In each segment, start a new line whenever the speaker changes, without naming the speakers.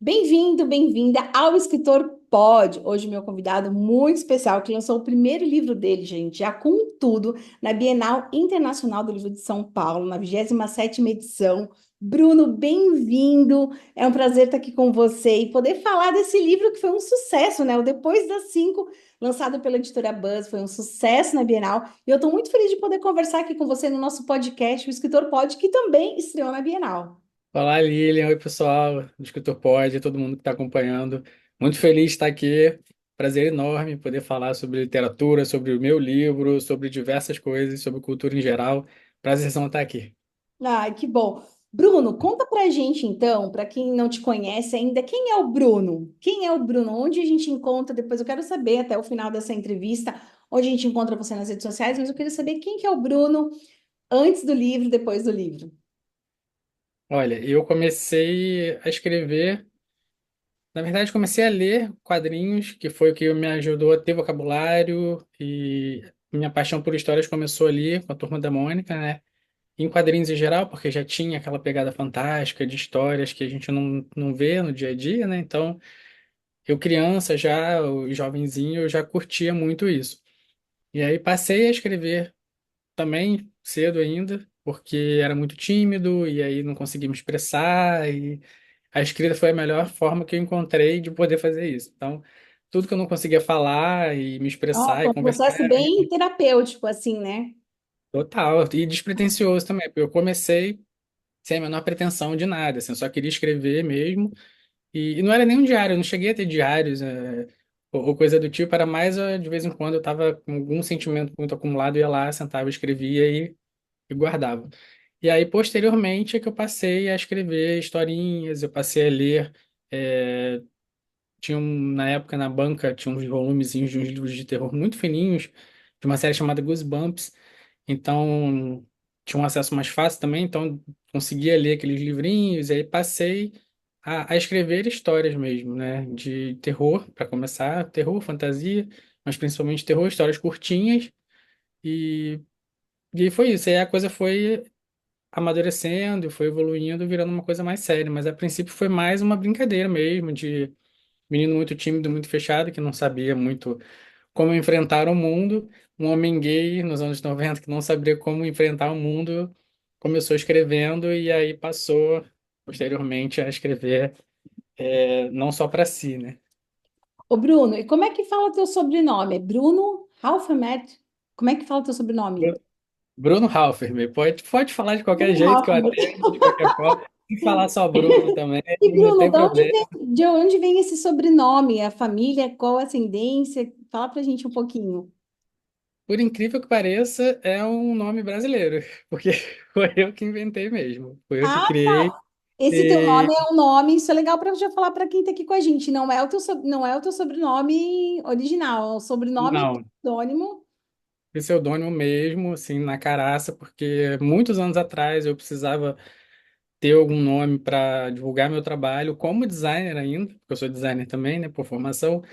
Bem-vindo, bem-vinda ao Escritor Pod. Hoje, meu convidado muito especial, que lançou o primeiro livro dele, gente, já com tudo, na Bienal Internacional do Livro de São Paulo, na 27ª edição. Bruno, bem-vindo. É um prazer estar aqui com você e poder falar desse livro que foi um sucesso, né? O Depois das Cinco, lançado pela editora Buzz, foi um sucesso na Bienal. E eu estou muito feliz de poder conversar aqui com você no nosso podcast, o Escritor Pod, que também estreou na Bienal.
Olá, Lilian. Oi, pessoal do Escritor Pod, todo mundo que está acompanhando. Muito feliz de estar aqui. Prazer enorme poder falar sobre literatura, sobre o meu livro, sobre diversas coisas, sobre cultura em geral. Prazerzão estar aqui.
Ai, que bom. Bruno, conta pra gente então, para quem não te conhece ainda, quem é o Bruno? Quem é o Bruno? Onde a gente encontra depois? Eu quero saber até o final dessa entrevista, onde a gente encontra você nas redes sociais, mas eu queria saber quem que é o Bruno antes do livro, depois do livro.
Olha, eu comecei a escrever, na verdade, comecei a ler quadrinhos, que foi o que me ajudou a ter vocabulário, e minha paixão por histórias começou ali com a Turma da Mônica, né? Em quadrinhos em geral, porque já tinha aquela pegada fantástica de histórias que a gente não vê no dia a dia, né? Então, eu criança já, o jovenzinho, eu já curtia muito isso. E aí passei a escrever também cedo ainda, porque era muito tímido e aí não conseguia me expressar e a escrita foi a melhor forma que eu encontrei de poder fazer isso. Então, tudo que eu não conseguia falar e me expressar
Nossa,
e
um
conversar
processo
era
bem terapêutico, assim, né?
total e despretensioso também, porque eu comecei sem a menor pretensão de nada, assim, eu só queria escrever mesmo. E não era nem um diário, eu não cheguei a ter diários, ou coisa do tipo, era mais de vez em quando eu estava com algum sentimento muito acumulado, ia lá, sentava, escrevia e guardava. E aí, posteriormente, é que eu passei a escrever historinhas, eu passei a ler. Na época, na banca, tinha uns volumezinhos de uns livros de terror muito fininhos, de uma série chamada Goosebumps. Então, tinha um acesso mais fácil também, então conseguia ler aqueles livrinhos, e aí passei a escrever histórias mesmo, né? De terror, para começar, terror, fantasia, mas principalmente terror, histórias curtinhas, e, e aí foi isso. Aí a coisa foi amadurecendo, foi evoluindo, virando uma coisa mais séria, mas a princípio foi mais uma brincadeira mesmo, de menino muito tímido, muito fechado, que não sabia muito como enfrentar o mundo. Um homem gay nos anos 90 que não sabia como enfrentar o mundo, começou escrevendo e aí passou posteriormente a escrever não só para si, né?
Ô, Bruno, e como é que fala teu sobrenome? É Bruno Halfermet? Como é que fala teu sobrenome?
Bruno Halferman, pode falar de qualquer
Bruno
jeito que eu
Halfermet.
atendo, de qualquer forma. Se falar só Bruno também,
E
não
Bruno,
tem problema.
de onde vem esse sobrenome? A família, qual a ascendência? Fala pra gente um pouquinho.
Por incrível que pareça, é um nome brasileiro, porque foi eu que inventei mesmo, foi eu que
Ah,
criei.
tá. Esse teu
E
nome é um nome, isso é legal para já falar para quem está aqui com a gente. Não é o teu, não é o teu sobrenome original, é o sobrenome
não,
pseudônimo.
pseudônimo mesmo, assim, na caraça, porque muitos anos atrás eu precisava ter algum nome para divulgar meu trabalho como designer ainda, porque eu sou designer também, né, por formação,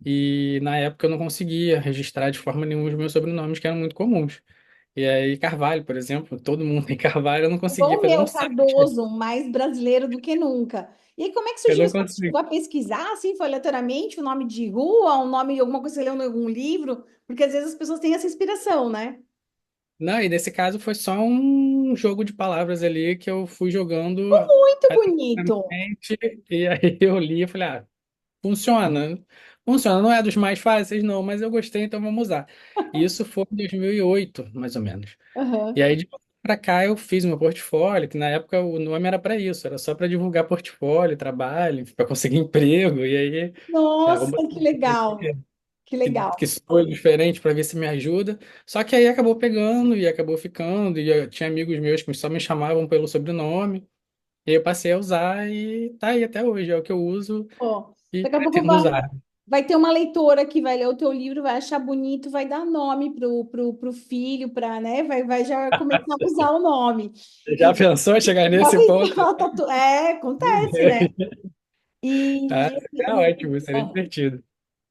e na época eu não conseguia registrar de forma nenhuma os meus sobrenomes, que eram muito comuns. E aí, Carvalho, por exemplo, todo mundo tem Carvalho, eu não conseguia
Igual o
fazer um
meu,
site,
Cardoso, mais brasileiro do que nunca. E aí, como é que
eu
surgiu
não
isso? Você
conseguia.
chegou a pesquisar, assim, foi aleatoriamente, um nome de rua, um nome de alguma coisa que você leu em algum livro? Porque às vezes as pessoas têm essa inspiração, né?
Não, e nesse caso foi só um jogo de palavras ali que eu fui jogando
Muito bonito.
aleatoriamente, e aí eu li e falei, ah, funciona. Funciona, não é dos mais fáceis, não, mas eu gostei, então vamos usar. E isso foi em 2008, mais ou menos. E
Aham.
aí, de lá pra cá, eu fiz meu portfólio, que na época o nome era para isso, era só para divulgar portfólio, trabalho, para conseguir emprego. E aí,
Nossa,
vamos botar
que
um nome aqui
legal, que
que
legal.
soe diferente para ver se me ajuda. Só que aí acabou pegando e acabou ficando. E eu tinha amigos meus que só me chamavam pelo sobrenome. E aí eu passei a usar e tá aí até hoje, é o que eu uso
Ó,
e
daqui a pouco
pretendo usar.
vai ter uma leitora que vai ler o teu livro, vai achar bonito, vai dar nome pro filho, para, né? Vai já começar a usar o nome.
Já pensou em chegar nesse ponto?
Acontece, né?
Ah,
E,
é ótimo, seria divertido.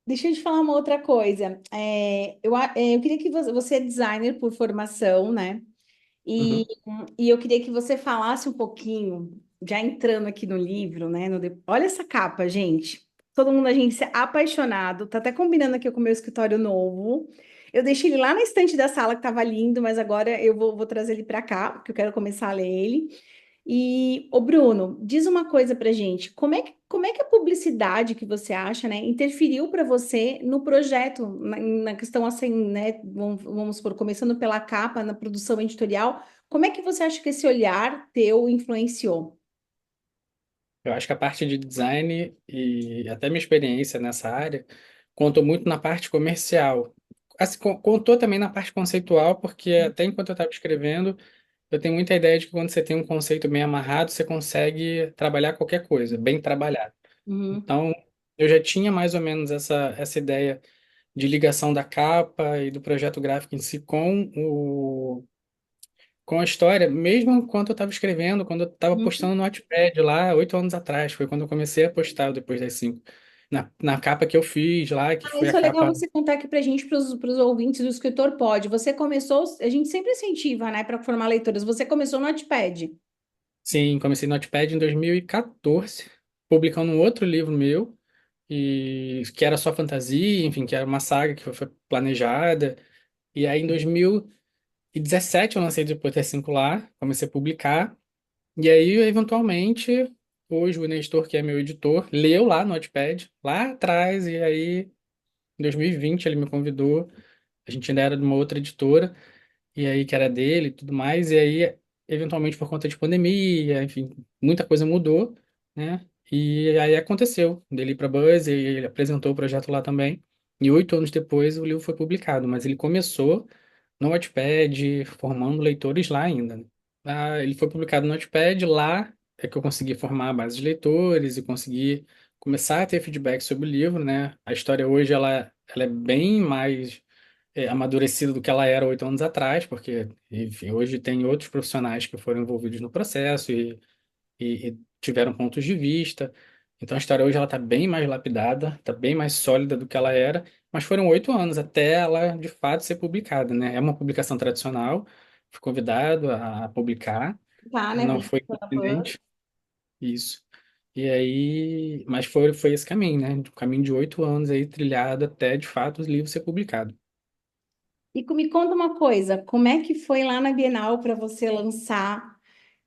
deixa eu te falar uma outra coisa. Eu queria que você é designer por formação, né? E,
Uhum.
e eu queria que você falasse um pouquinho. já entrando aqui no livro, né? Olha essa capa, gente. Todo mundo, a gente é apaixonado. Tá até combinando aqui com o meu escritório novo. Eu deixei ele lá na estante da sala, que tava lindo, mas agora eu vou trazer ele para cá, porque eu quero começar a ler ele. E, ô Bruno, diz uma coisa pra gente. Como é que a publicidade que você acha, né, interferiu para você no projeto, na questão assim, né? Vamos supor, começando pela capa, na produção editorial. Como é que você acha que esse olhar teu influenciou?
Eu acho que a parte de design e até minha experiência nessa área contou muito na parte comercial. Assim, contou também na parte conceitual, porque até enquanto eu estava escrevendo, eu tenho muita ideia de que quando você tem um conceito bem amarrado, você consegue trabalhar qualquer coisa, bem trabalhado.
Uhum,
Então, eu já tinha mais ou menos essa ideia de ligação da capa e do projeto gráfico em si com a história, mesmo enquanto eu estava escrevendo, quando eu estava
uhum.
postando no Wattpad lá, 8 anos atrás, foi quando eu comecei a postar depois das 5. Na capa que eu fiz lá, que
Ah,
foi a
isso é legal
capa.
você contar aqui pra gente, para os ouvintes do Escritor Pode. Você começou, a gente sempre incentiva, né, para formar leitoras. Você começou no Wattpad.
Sim, comecei no Wattpad em 2014, publicando um outro livro meu, e que era só fantasia, enfim, que era uma saga que foi planejada. E aí em 2017 eu lancei depois das 5 lá, comecei a publicar. E aí, eventualmente, hoje o Nestor, que é meu editor, leu lá no Notepad, lá atrás, e aí, em 2020, ele me convidou. A gente ainda era de uma outra editora, e aí, que era dele e tudo mais, e aí, eventualmente, por conta de pandemia, enfim, muita coisa mudou, né? E aí aconteceu, dele ir para Buzz, e ele apresentou o projeto lá também. E 8 anos depois, o livro foi publicado, mas ele começou no Wattpad, formando leitores lá ainda, né? Ele foi publicado no Wattpad, lá é que eu consegui formar a base de leitores e consegui começar a ter feedback sobre o livro, né? A história hoje, ela é bem mais amadurecida do que ela era 8 anos atrás, porque, enfim, hoje tem outros profissionais que foram envolvidos no processo e tiveram pontos de vista. Então a história hoje ela está bem mais lapidada, está bem mais sólida do que ela era, mas foram 8 anos até ela de fato ser publicada, né? É uma publicação tradicional, fui convidado a publicar,
Tá, né?
não foi
Pela Buzz.
independente, isso. E aí, mas foi esse caminho, né? O caminho de 8 anos aí trilhado até de fato o livro ser publicado.
E me conta uma coisa, como é que foi lá na Bienal para você lançar?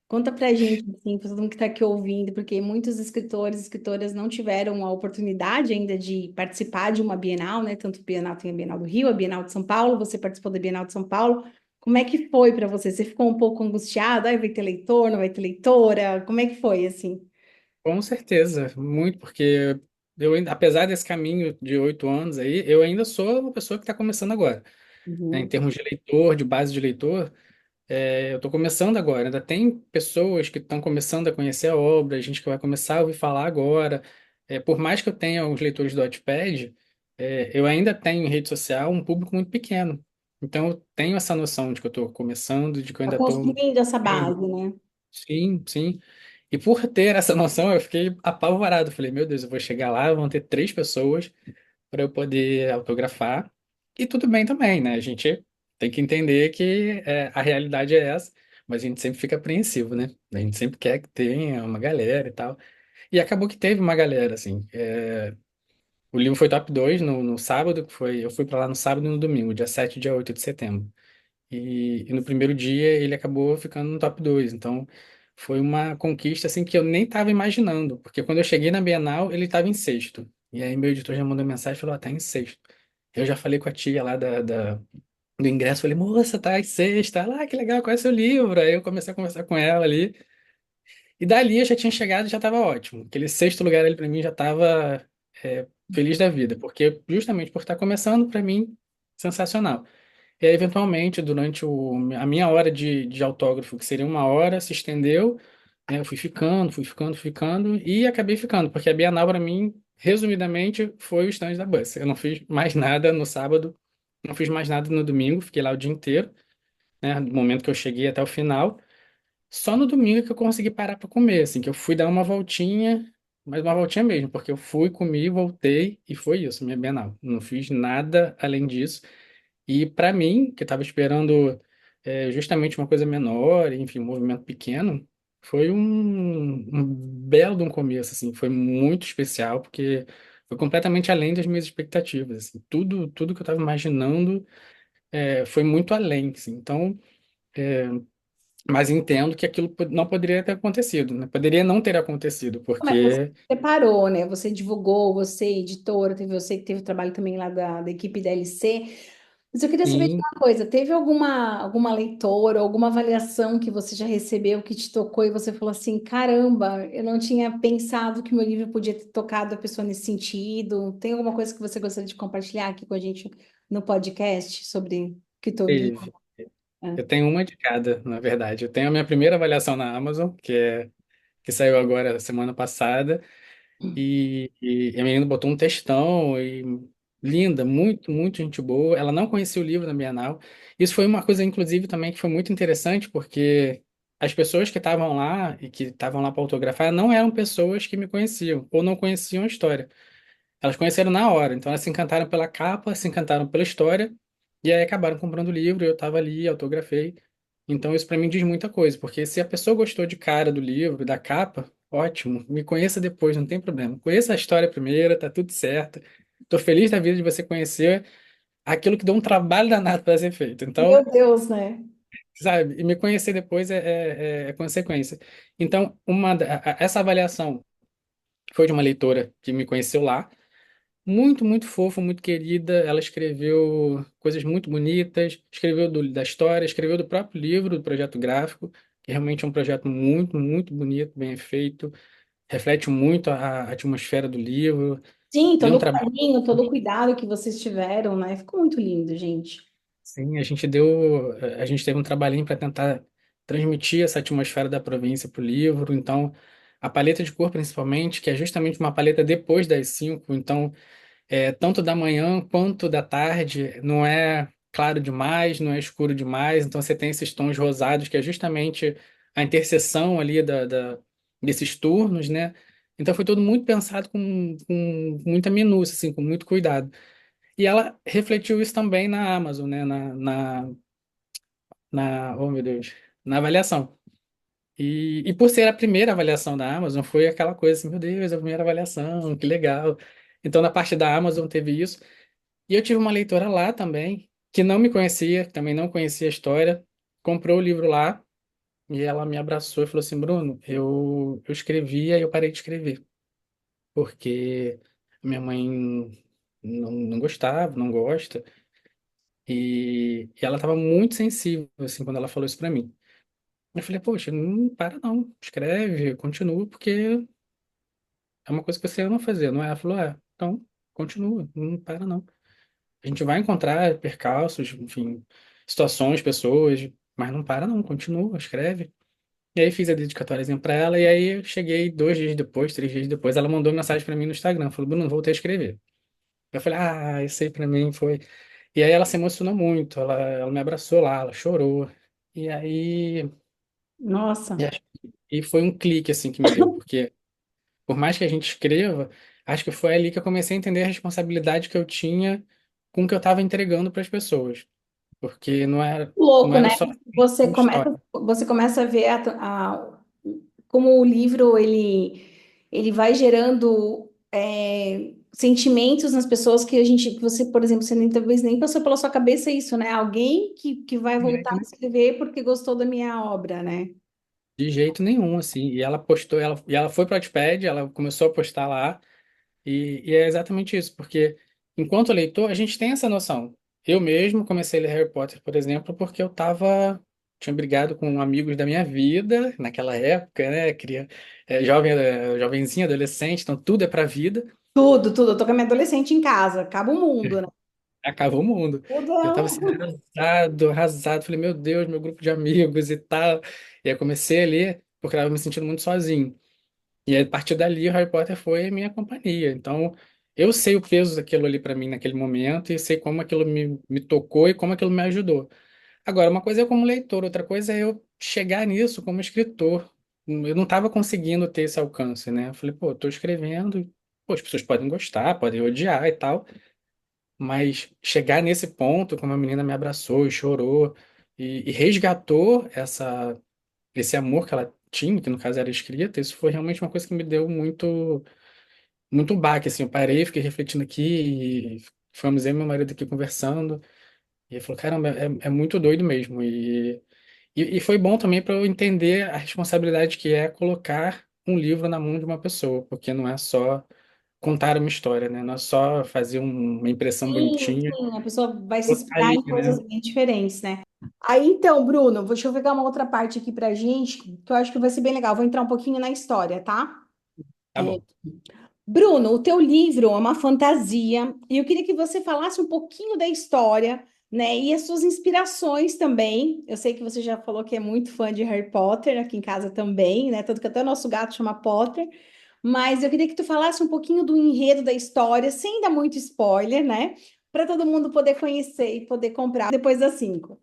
Conta pra gente, assim, para todo mundo que está aqui ouvindo, porque muitos escritores e escritoras não tiveram a oportunidade ainda de participar de uma Bienal, né? Tanto Bienal tem a Bienal do Rio, a Bienal de São Paulo, você participou da Bienal de São Paulo. Como é que foi para você? Você ficou um pouco angustiado? Ai, vai ter leitor, não vai ter leitora? Como é que foi, assim?
Com certeza, muito, porque apesar desse caminho de 8 anos aí, eu ainda sou uma pessoa que está começando agora, né? Em
Uhum.
termos de leitor, de base de leitor, eu estou começando agora. Ainda tem pessoas que estão começando a conhecer a obra, gente que vai começar a ouvir falar agora. Por mais que eu tenha os leitores do Wattpad, eu ainda tenho em rede social um público muito pequeno. Então eu tenho essa noção de que eu estou começando, de que eu
Tá
ainda estou.
construindo essa base, né?
Sim, sim. E por ter essa noção, eu fiquei apavorado. Falei, meu Deus, eu vou chegar lá, vão ter 3 pessoas para eu poder autografar. E tudo bem também, né? A gente tem que entender que a realidade é essa, mas a gente sempre fica apreensivo, né? A gente sempre quer que tenha uma galera e tal. E acabou que teve uma galera, assim. O livro foi top 2 no sábado, eu fui para lá no sábado e no domingo, dia 7 e dia 8 de setembro. E no primeiro dia ele acabou ficando no top 2. Então foi uma conquista assim que eu nem estava imaginando, porque quando eu cheguei na Bienal ele estava em sexto. E aí meu editor já mandou mensagem e falou: "Tá em sexto." Eu já falei com a tia lá do ingresso, falei: "Moça, tá em sexto." Ela: "Ah, que legal, qual é o seu livro?" Aí eu comecei a conversar com ela ali. E dali eu já tinha chegado e já estava ótimo. Aquele sexto lugar ali para mim já estava feliz da vida, porque justamente por estar começando, para mim, sensacional. E aí, eventualmente, durante a minha hora de autógrafo, que seria uma hora, se estendeu, né? Eu fui ficando, ficando, e acabei ficando, porque a Bienal, para mim, resumidamente, foi o stand da Bus. Eu não fiz mais nada no sábado, não fiz mais nada no domingo, fiquei lá o dia inteiro, né? Do momento que eu cheguei até o final. Só no domingo que eu consegui parar para comer, assim, que eu fui dar uma voltinha, mas uma voltinha mesmo, porque eu fui, comi, voltei, e foi isso, minha Bienal. Não fiz nada além disso. E para mim, que estava esperando justamente uma coisa menor, enfim, um movimento pequeno, Foi um belo de um começo, assim, foi muito especial, porque foi completamente além das minhas expectativas, assim. Tudo que eu estava imaginando foi muito além, assim. Então, mas entendo que aquilo não poderia ter acontecido, né? Poderia não ter acontecido,
Mas você
porque,
separou, né? Você divulgou, você, editora, teve você que teve o trabalho também lá da equipe da LC. Mas eu queria saber de
sim,
uma coisa: teve alguma leitora, alguma avaliação que você já recebeu que te tocou e você falou assim: caramba, eu não tinha pensado que meu livro podia ter tocado a pessoa nesse sentido? Tem alguma coisa que você gostaria de compartilhar aqui com a gente no podcast sobre que teu livro?
teve.
É.
Eu tenho uma de cada, na verdade. Eu tenho a minha primeira avaliação na Amazon, que saiu agora semana passada. E a menina botou um textão e linda, muito gente boa. Ela não conhecia o livro na Bienal. Isso foi uma coisa, inclusive, também que foi muito interessante, porque as pessoas que estavam lá e que estavam lá para autografar não eram pessoas que me conheciam ou não conheciam a história. Elas conheceram na hora, então elas se encantaram pela capa, se encantaram pela história e aí acabaram comprando o livro. Eu estava ali, autografei. Então isso para mim diz muita coisa, porque se a pessoa gostou de cara do livro, da capa, ótimo, me conheça depois, não tem problema. Conheça a história primeiro, tá tudo certo. Tô feliz da vida de você conhecer aquilo que deu um trabalho danado para ser feito.
Meu
Então,
Deus, né?
sabe, e me conhecer depois é consequência. Então, essa avaliação foi de uma leitora que me conheceu lá, muito fofa, muito querida. Ela escreveu coisas muito bonitas, escreveu da história, escreveu do próprio livro, do projeto gráfico, que realmente é um projeto muito bonito, bem feito, reflete muito a atmosfera do livro.
Sim,
Deu um
todo o
trabalho.
carinho, todo o cuidado que vocês tiveram, né? Ficou muito lindo, gente.
Sim, a gente teve um trabalhinho para tentar transmitir essa atmosfera da província para o livro. Então, a paleta de cor, principalmente, que é justamente uma paleta depois das 5. Então, tanto da manhã quanto da tarde, não é claro demais, não é escuro demais, então você tem esses tons rosados, que é justamente a interseção ali desses turnos, né? Então foi tudo muito pensado com muita minúcia, assim, com muito cuidado. E ela refletiu isso também na Amazon, né? Oh meu Deus, na avaliação. E por ser a primeira avaliação da Amazon, foi aquela coisa assim, meu Deus, a primeira avaliação, que legal. Então, na parte da Amazon teve isso. E eu tive uma leitora lá também, que não me conhecia, que também não conhecia a história, comprou o livro lá e ela me abraçou e falou assim: Bruno, eu escrevi, aí eu parei de escrever, porque minha mãe não gostava, não gosta, e ela estava muito sensível, assim, quando ela falou isso para mim. Eu falei: poxa, não para não, escreve, continua, porque é uma coisa que você ama fazer, não é? Ela falou: então, continua, não para não. A gente vai encontrar percalços, enfim, situações, pessoas, mas não para não, continua, escreve. E aí fiz a dedicatóriazinha pra ela, e aí eu cheguei 2 dias depois, 3 dias depois, ela mandou mensagem pra mim no Instagram, falou: Bruno, voltei a escrever. Eu falei: isso aí pra mim foi... E aí ela se emocionou muito, ela me abraçou lá, ela chorou. E aí...
Nossa.
E, acho- e foi um clique, assim, que me deu, porque por mais que a gente escreva, acho que foi ali que eu comecei a entender a responsabilidade que eu tinha com o que eu estava entregando para as pessoas. Porque não
Louco,
era
né?
só
Você
uma
começa,
história.
você começa a ver como o livro ele vai gerando sentimentos nas pessoas que a gente, que você, por exemplo, você nem, talvez nem passou pela sua cabeça isso, né? Alguém que vai voltar a escrever porque gostou da minha obra, né?
De jeito nenhum, assim. E ela postou, e ela foi para o Wattpad, ela começou a postar lá, e é exatamente isso, porque enquanto leitor, a gente tem essa noção. Eu mesmo comecei a ler Harry Potter, por exemplo, porque tinha brigado com amigos da minha vida, naquela época, né? Jovenzinho, adolescente, então tudo é pra vida.
Tudo. Eu tô com a minha adolescente em casa, acaba o mundo, né?
Acabou o mundo.
Tudo
Eu
é
tava assim,
um...
arrasado. Falei: meu Deus, meu grupo de amigos e tal. E aí comecei a ler, porque eu tava me sentindo muito sozinho. E aí, a partir dali, o Harry Potter foi a minha companhia. Então, eu sei o peso daquilo ali pra mim naquele momento e sei como aquilo me tocou e como aquilo me ajudou. Agora, uma coisa é como leitor, outra coisa é eu chegar nisso como escritor. Eu não estava conseguindo ter esse alcance, né? Eu falei: pô, eu tô escrevendo, pô, as pessoas podem gostar, podem odiar e tal. Mas chegar nesse ponto, como a menina me abraçou e chorou e resgatou esse amor que ela tinha, que no caso era escrita, isso foi realmente uma coisa que me deu muito baque, assim, eu parei, fiquei refletindo aqui, e fomos eu e meu marido aqui conversando, e ele falou, caramba, é muito doido mesmo, e foi bom também para eu entender a responsabilidade que é colocar um livro na mão de uma pessoa, porque não é só contar uma história, né? Não é só fazer uma impressão
Sim,
bonitinha,
sim, a pessoa vai se
botar
inspirar
ali,
em coisas
né?
bem diferentes, né? Aí então, Bruno, deixa eu pegar uma outra parte aqui pra gente, que eu acho que vai ser bem legal. Vou entrar um pouquinho na história, tá?
Tá bom.
Bruno, o teu livro é uma fantasia e eu queria que você falasse um pouquinho da história, né? E as suas inspirações também. Eu sei que você já falou que é muito fã de Harry Potter, aqui em casa também, né? Tanto que até o nosso gato chama Potter. Mas eu queria que tu falasse um pouquinho do enredo da história, sem dar muito spoiler, né? Para todo mundo poder conhecer e poder comprar depois das 5.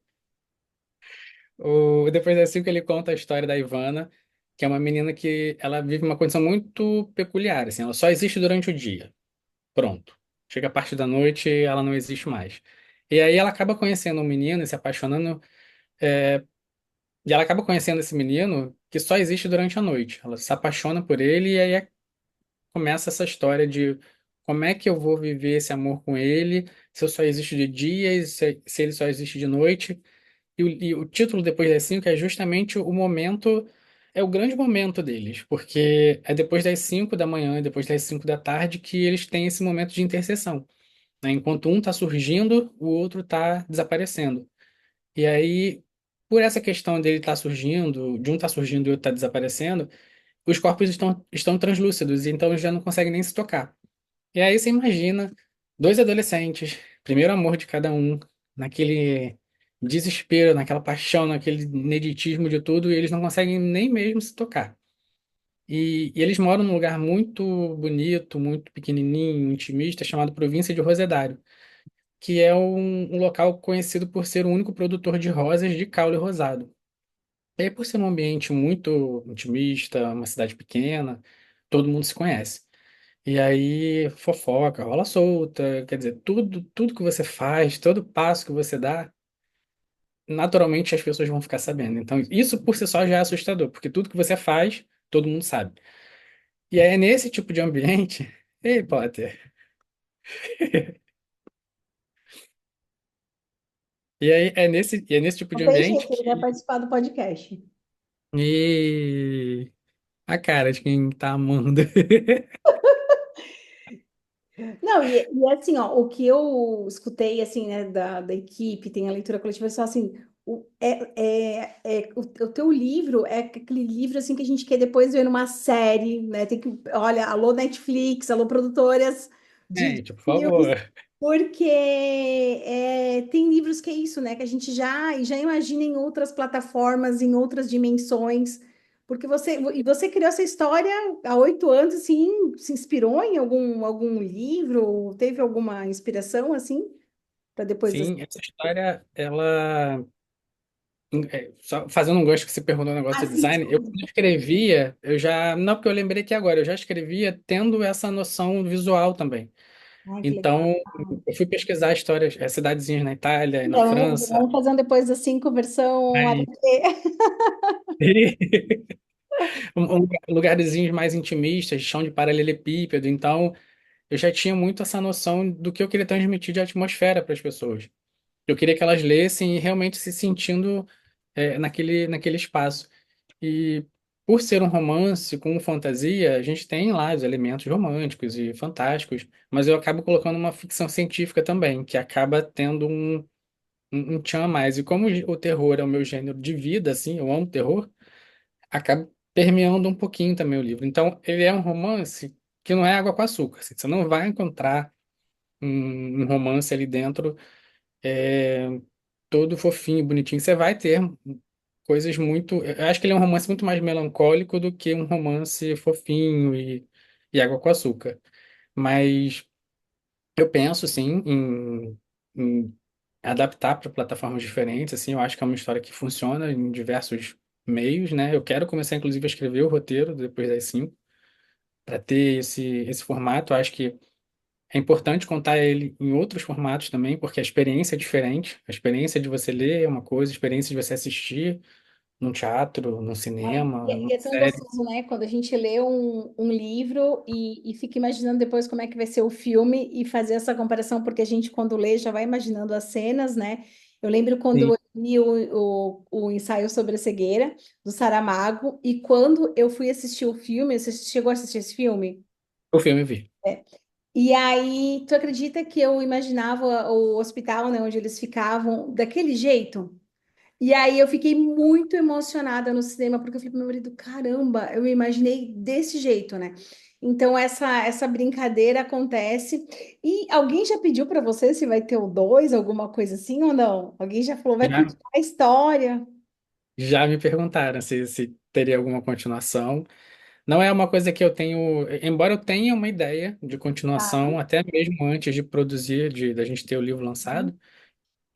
Depois das 5 ele conta a história da Ivana, que é uma menina que ela vive uma condição muito peculiar, assim, ela só existe durante o dia. Pronto. Chega a parte da noite, ela não existe mais. E aí ela acaba conhecendo um menino e se apaixonando, e ela acaba conhecendo esse menino que só existe durante a noite. Ela se apaixona por ele e aí começa essa história de como é que eu vou viver esse amor com ele, se eu só existo de dia e se ele só existe de noite. E o título Depois das 5 é justamente o momento, é o grande momento deles, porque é depois das 5 da manhã e depois das 5 da tarde que eles têm esse momento de interseção, né? Enquanto um está surgindo, o outro está desaparecendo. E aí, por essa questão dele estar surgindo, de um estar surgindo e o outro estar desaparecendo, os corpos estão translúcidos, então eles já não conseguem nem se tocar. E aí você imagina dois adolescentes, primeiro amor de cada um, naquele desespero, naquela paixão, naquele ineditismo de tudo, e eles não conseguem nem mesmo se tocar. E eles moram num lugar muito bonito, muito pequenininho, intimista, chamado Província de Rosedário, que é um local conhecido por ser o único produtor de rosas de caule rosado. E aí, por ser um ambiente muito intimista, uma cidade pequena, todo mundo se conhece. E aí, fofoca, rola solta, quer dizer, tudo que você faz, todo passo que você dá, naturalmente as pessoas vão ficar sabendo. Então, isso por si só já é assustador, porque tudo que você faz, todo mundo sabe. E aí, é nesse tipo de ambiente, ei, Potter, e é nesse tipo
Não
de
tem
ambiente
jeito, ele vai
que.
participar do podcast.
E a cara de quem tá amando.
Não, e assim, ó, o que eu escutei, assim, né, da equipe, tem a leitura coletiva, só assim, o teu livro é aquele livro, assim, que a gente quer depois ver numa série, né, tem que, olha, alô Netflix, alô produtoras de
Gente, por
filmes,
favor.
porque tem livros que é isso, né, que a gente já imagina em outras plataformas, em outras dimensões, porque você criou essa história há 8 anos, assim, se inspirou em algum livro? Teve alguma inspiração, assim, para depois das...
Sim, essa história, ela. Só fazendo um gancho que você perguntou um negócio
Ah,
de
sim,
design, eu
desculpa.
quando escrevia, eu já. Não, porque eu lembrei que agora, eu já escrevia tendo essa noção visual também.
Ai, que legal.
Então, eu fui pesquisar histórias, cidadezinhas na Itália e na
Então,
França.
vamos fazer um depois das 5 versão
Aí,
HQ.
lugarzinhos mais intimistas, chão de paralelepípedo. Então, eu já tinha muito essa noção do que eu queria transmitir de atmosfera para as pessoas. Eu queria que elas lessem e realmente se sentindo naquele espaço. E por ser um romance com fantasia, a gente tem lá os elementos românticos e fantásticos, mas eu acabo colocando uma ficção científica também, que acaba tendo um tchan a mais. E como o terror é o meu gênero de vida, assim, eu amo terror, acaba permeando um pouquinho também o livro. Então, ele é um romance que não é água com açúcar. Assim, você não vai encontrar um romance ali dentro é, todo fofinho, bonitinho. Você vai ter coisas muito. Eu acho que ele é um romance muito mais melancólico do que um romance fofinho e água com açúcar. Mas eu penso, sim, em adaptar para plataformas diferentes. Assim, eu acho que é uma história que funciona em diversos meios, né? Eu quero começar, inclusive, a escrever o roteiro depois das 5, para ter esse formato. Eu acho que é importante contar ele em outros formatos também, porque a experiência é diferente. A experiência de você ler é uma coisa, a experiência de você assistir num teatro, num cinema,
E
numa
é tão
série.
gostoso, né? Quando a gente lê um livro e fica imaginando depois como é que vai ser o filme e fazer essa comparação, porque a gente, quando lê, já vai imaginando as cenas, né? Eu lembro quando
Sim,
eu li o ensaio sobre a cegueira, do Saramago, e quando eu fui assistir o filme, você chegou a assistir esse filme?
o filme eu vi.
E aí, tu acredita que eu imaginava o hospital, né, onde eles ficavam daquele jeito? E aí eu fiquei muito emocionada no cinema, porque eu falei pro meu marido, caramba, eu imaginei desse jeito, né? Então essa brincadeira acontece. E alguém já pediu para você se vai ter o dois, alguma coisa assim ou não? Alguém já falou, vai
Já,
continuar a história?
já me perguntaram se teria alguma continuação. Não é uma coisa que eu tenho, embora eu tenha uma ideia de
Tá.
continuação, até mesmo antes de produzir, da gente ter o livro lançado,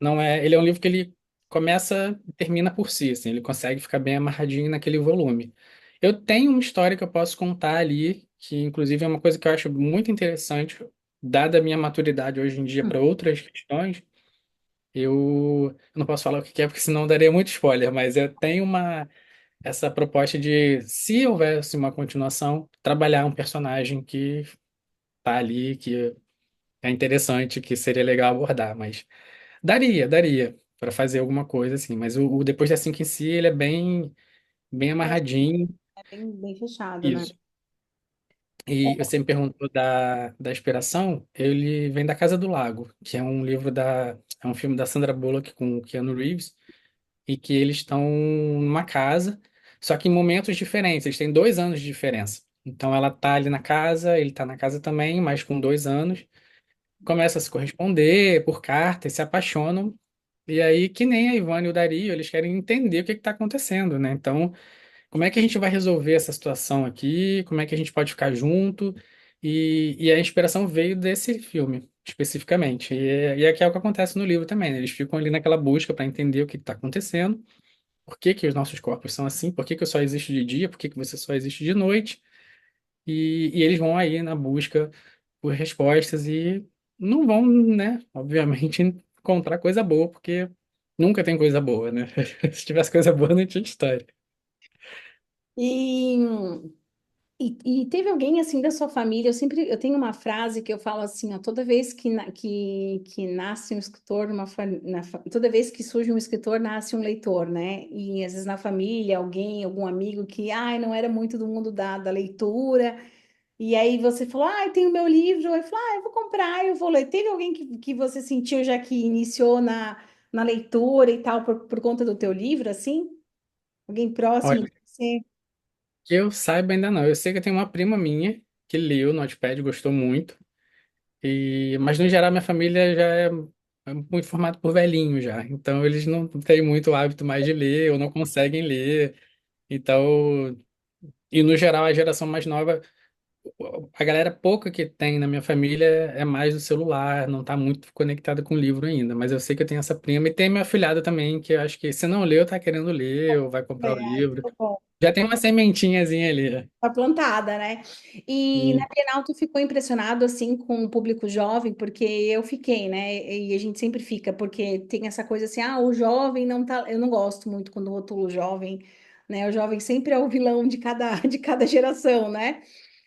não é, ele é um livro que ele começa e termina por si, assim, ele consegue ficar bem amarradinho naquele volume. Eu tenho uma história que eu posso contar ali, que inclusive é uma coisa que eu acho muito interessante, dada a minha maturidade hoje em dia para outras questões. Eu não posso falar o que é, porque senão daria muito spoiler, mas eu tenho essa proposta de, se houvesse uma continuação, trabalhar um personagem que tá ali, que é interessante, que seria legal abordar, mas daria para fazer alguma coisa assim, mas o Depois das 5 em si, ele é bem amarradinho,
É bem fechado, né?
isso. E você me perguntou da inspiração, ele vem da Casa do Lago, que é um é um filme da Sandra Bullock com o Keanu Reeves, e que eles estão numa casa, só que em momentos diferentes, eles têm 2 anos de diferença. Então ela tá ali na casa, ele tá na casa também, mas com 2 anos, começa a se corresponder por carta e se apaixonam. E aí, que nem a Ivana e o Dario, eles querem entender o que está acontecendo, né? Então, como é que a gente vai resolver essa situação aqui? Como é que a gente pode ficar junto? E a inspiração veio desse filme, especificamente. E é que é o que acontece no livro também, né? Eles ficam ali naquela busca para entender o que está acontecendo, por que que os nossos corpos são assim, por que que eu só existo de dia, por que que você só existe de noite, e eles vão aí na busca por respostas e não vão, né, obviamente, encontrar coisa boa, porque nunca tem coisa boa, né? Se tivesse coisa boa, não tinha história.
E, e teve alguém assim da sua família? Eu tenho uma frase que eu falo assim, ó, toda vez que nasce um escritor, toda vez que surge um escritor, nasce um leitor, né? E às vezes na família, algum amigo que, ai, não era muito do mundo da leitura, e aí você falou, ai, tem o meu livro, aí falou, ah, eu vou comprar, eu vou ler. Teve alguém que você sentiu já que iniciou na leitura e tal por conta do teu livro, assim? Alguém próximo de
Olha,
você?
que eu saiba ainda não. Eu sei que eu tenho uma prima minha que leu no Wattpad, gostou muito, mas no geral minha família já é muito formada por velhinho já, então eles não têm muito hábito mais de ler ou não conseguem ler. Então, e no geral a geração mais nova, a galera pouca que tem na minha família é mais do celular, não tá muito conectada com o livro ainda, mas eu sei que eu tenho essa prima e tem minha afilhada também, que eu acho que se não leu, tá querendo ler ou vai comprar o
É,
livro.
tá bom.
Já tem uma sementinhazinha ali.
Tá plantada, né? E na
E,
Bienal tu ficou impressionado assim com o público jovem, porque eu fiquei, né? E a gente sempre fica, porque tem essa coisa assim, ah, o jovem não tá. Eu não gosto muito quando rotulo jovem, né? O jovem sempre é o vilão de de cada geração, né?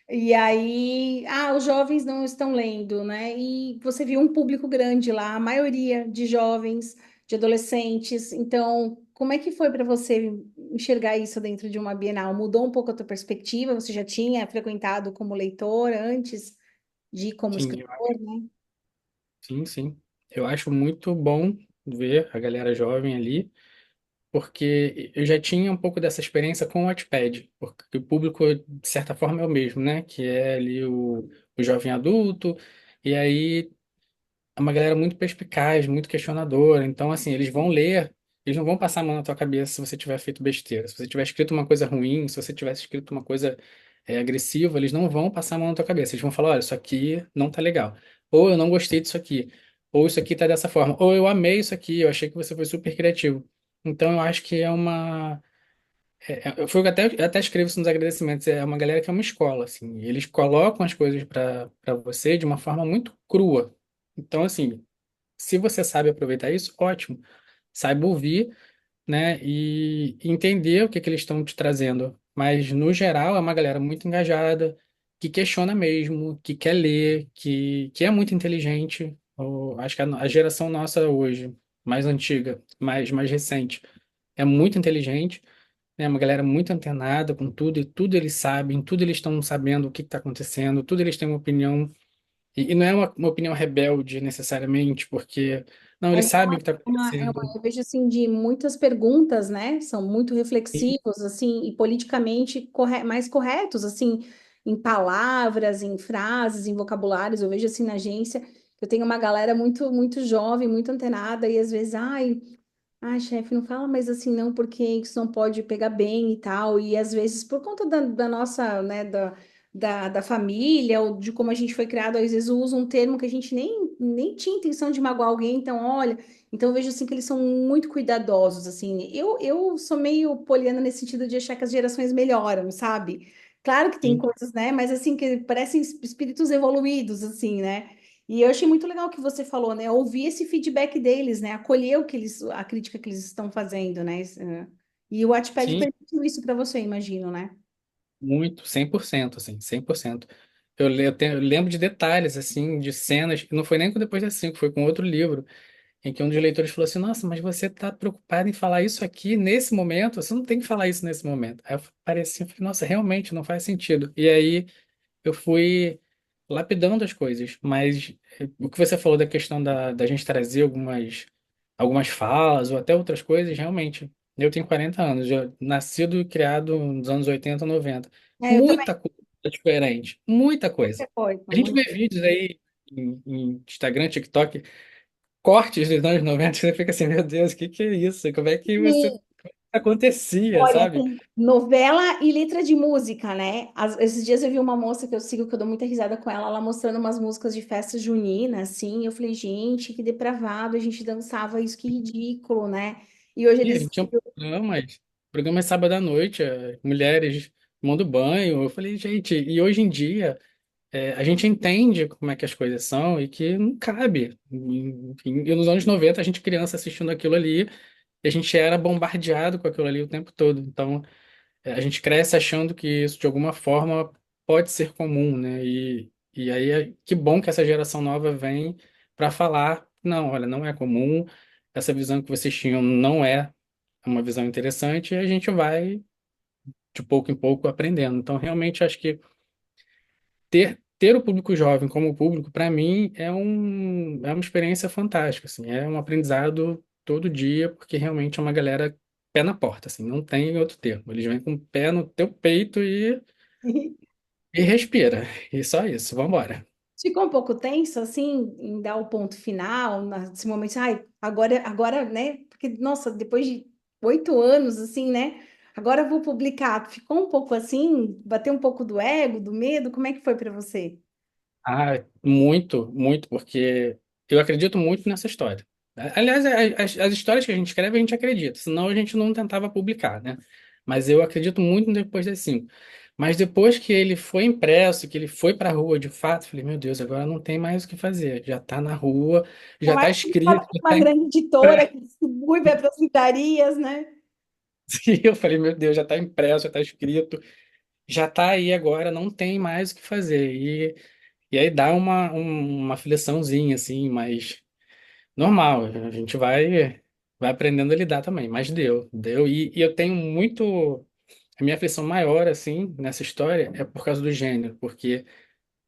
E aí, ah, os jovens não estão lendo, né? E você viu um público grande lá, a maioria de jovens, de adolescentes. Então, como é que foi para você enxergar isso dentro de uma Bienal? Mudou um pouco a tua perspectiva? Você já tinha frequentado como leitor antes de ir como
sim,
escritor, né?
sim. Eu acho muito bom ver a galera jovem ali, porque eu já tinha um pouco dessa experiência com o Wattpad, porque o público, de certa forma, é o mesmo, né? Que é ali o jovem adulto, e aí é uma galera muito perspicaz, muito questionadora. Então, assim, eles vão ler, eles não vão passar a mão na tua cabeça se você tiver feito besteira. Se você tiver escrito uma coisa ruim, se você tivesse escrito uma coisa agressiva, eles não vão passar a mão na tua cabeça. Eles vão falar, olha, isso aqui não tá legal. Ou eu não gostei disso aqui. Ou isso aqui tá dessa forma. Ou eu amei isso aqui, eu achei que você foi super criativo. Então, eu acho que é uma... foi o que eu até escrevo isso nos agradecimentos. É uma galera que é uma escola, assim. Eles colocam as coisas para você de uma forma muito crua. Então, assim, se você sabe aproveitar isso, ótimo. Saiba ouvir, né? E entender o que que eles estão te trazendo. Mas, no geral, é uma galera muito engajada, que questiona mesmo, que quer ler, que é muito inteligente. Acho que a geração nossa hoje, mais antiga, mais recente, é muito inteligente, né? Uma galera muito antenada com tudo, e tudo eles sabem, tudo eles estão sabendo o que está acontecendo, tudo eles têm uma opinião. E não é uma opinião rebelde necessariamente, porque não,
É
eles sabem o que está
eu
acontecendo.
vejo assim de muitas perguntas, né? São muito reflexivos, assim, e politicamente mais corretos, assim, em palavras, em frases, em vocabulários. Eu vejo assim na agência que eu tenho uma galera muito jovem, muito antenada, e às vezes, ai, chefe, não fala mais assim não, porque isso não pode pegar bem e tal. E às vezes, por conta da nossa, né, da família, ou de como a gente foi criado, às vezes usa um termo que a gente nem tinha intenção de magoar alguém. Então, olha, então eu vejo assim que eles são muito cuidadosos, assim. Eu sou meio poliana nesse sentido de achar que as gerações melhoram, sabe? Claro que tem
Sim,
coisas, né? Mas assim, que parecem espíritos evoluídos, assim, né? E eu achei muito legal o que você falou, né? Ouvir esse feedback deles, né? Acolher o que eles, a crítica que eles estão fazendo, né? E o Wattpad
sim,
permitiu isso para você, imagino, né?
muito, 100% assim, 100%. Eu lembro de detalhes, assim, de cenas, e não foi nem com Depois das Cinco, foi com outro livro, em que um dos leitores falou assim, nossa, mas você está preocupado em falar isso aqui nesse momento? Você não tem que falar isso nesse momento. Aí eu parei assim, eu falei, nossa, realmente não faz sentido. E aí eu fui lapidando as coisas, mas o que você falou da questão da gente trazer algumas falas ou até outras coisas, realmente. Eu tenho 40 anos, já nascido e criado nos anos 80, 90.
É, eu também.
Muita coisa diferente, muita coisa.
Muita coisa,
A gente
muito.
vê vídeos aí em Instagram, TikTok, cortes dos anos 90, você fica assim, meu Deus, o que que é isso? Como é que você
Sim,
acontecia,
olha,
sabe?
tem novela e letra de música, né? Esses dias eu vi uma moça que eu sigo, que eu dou muita risada com ela, ela mostrando umas músicas de festa junina, assim. Eu falei, gente, que depravado, a gente dançava isso, que ridículo, né? E hoje
E a
eles.
gente tinha programas sábado à noite, mulheres tomando banho. Eu falei, gente, e hoje em dia a gente entende como é que as coisas são e que não cabe. Enfim, e nos anos 90 a gente criança assistindo aquilo ali, e a gente era bombardeado com aquilo ali o tempo todo. Então, a gente cresce achando que isso de alguma forma pode ser comum, né? E aí que bom que essa geração nova vem para falar, não, olha, não é comum, essa visão que vocês tinham não é uma visão interessante, e a gente vai de pouco em pouco aprendendo. Então, realmente acho que ter o público jovem como público, para mim, é uma experiência fantástica, assim, é um aprendizado todo dia, porque realmente é uma galera pé na porta, assim, não tem outro termo. Eles vêm com o pé no teu peito e respira. E só isso, vamos embora.
Ficou um pouco tenso, assim, em dar o ponto final, nesse momento, ai, agora, né? Porque, nossa, depois de 8 anos, assim, né? Agora eu vou publicar. Ficou um pouco assim, bateu um pouco do ego, do medo, como é que foi para você?
Ah, muito, muito, porque eu acredito muito nessa história. Aliás, as histórias que a gente escreve, a gente acredita, senão a gente não tentava publicar, né? Mas eu acredito muito no Depois das Cinco. Mas depois que ele foi impresso, que ele foi para a rua de fato, falei, meu Deus, agora não tem mais o que fazer. Já está na rua,
Ainda
já está
mais que
escrito, já
uma
está
grande editora
impresso.
que distribui, vai para as livrarias, né?
E eu falei, meu Deus, já está impresso, já está escrito, já está aí agora, não tem mais o que fazer. E aí dá uma afliçãozinha, assim, mas normal, a gente vai aprendendo a lidar também, mas deu. E eu tenho muito. A minha aflição maior, assim, nessa história é por causa do gênero, porque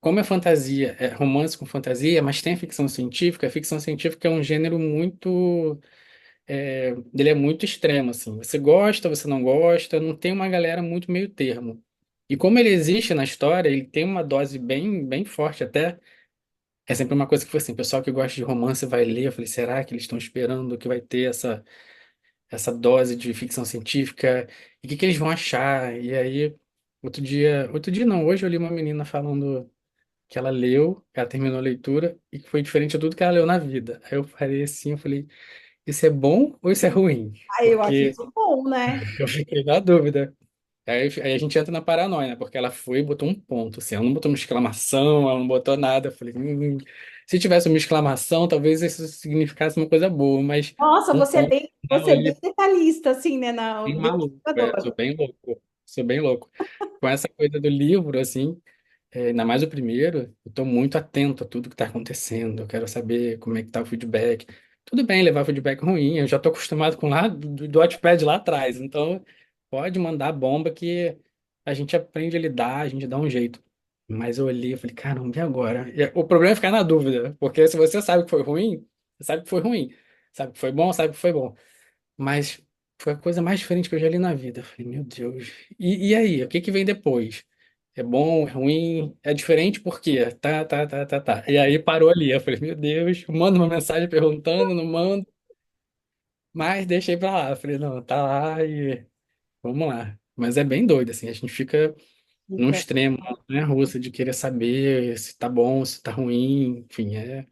como é fantasia, é romance com fantasia, mas tem a ficção científica é um gênero muito. Ele é muito extremo, assim. Você gosta, você não gosta, não tem uma galera muito meio termo. E como ele existe na história, ele tem uma dose bem forte até. É sempre uma coisa que foi assim, o pessoal que gosta de romance vai ler, eu falei, será que eles estão esperando que vai ter essa dose de ficção científica? E o que que eles vão achar? E aí, outro dia não, hoje eu li uma menina falando que ela leu, ela terminou a leitura e que foi diferente de tudo que ela leu na vida. Aí eu falei assim, eu falei, isso é bom ou isso é ruim?
Aí eu acho
Porque
isso bom, né?
eu fiquei na dúvida. Aí a gente entra na paranoia, né? Porque ela foi e botou um ponto, assim. Ela não botou uma exclamação, ela não botou nada. Eu falei, se tivesse uma exclamação, talvez isso significasse uma coisa boa, mas
Nossa,
um ponto
você
final
é bem
ali,
detalhista, assim, né? Na,
bem
bem
maluco. É, sou
observador.
bem louco. Sou bem louco. Com essa coisa do livro, assim, ainda mais o primeiro, eu estou muito atento a tudo que está acontecendo. Eu quero saber como é que está o feedback. Tudo bem levar feedback ruim, eu já estou acostumado com lá do Wattpad lá atrás. Então, pode mandar bomba que a gente aprende a lidar, a gente dá um jeito. Mas eu olhei e falei, caramba, e agora? O problema é ficar na dúvida, porque se você sabe que foi ruim, você sabe que foi ruim. Sabe que foi bom, sabe que foi bom. Mas foi a coisa mais diferente que eu já li na vida. Eu falei, meu Deus. E aí, o que que vem depois? É bom, é ruim, é diferente por quê? Tá. E aí parou ali. Eu falei, meu Deus, manda uma mensagem perguntando, não mando, mas deixei pra lá. Eu falei, não, tá lá e vamos lá. Mas é bem doido, assim, a gente fica num
Fica.
extremo, né, russa, de querer saber se tá bom, se tá ruim, enfim, é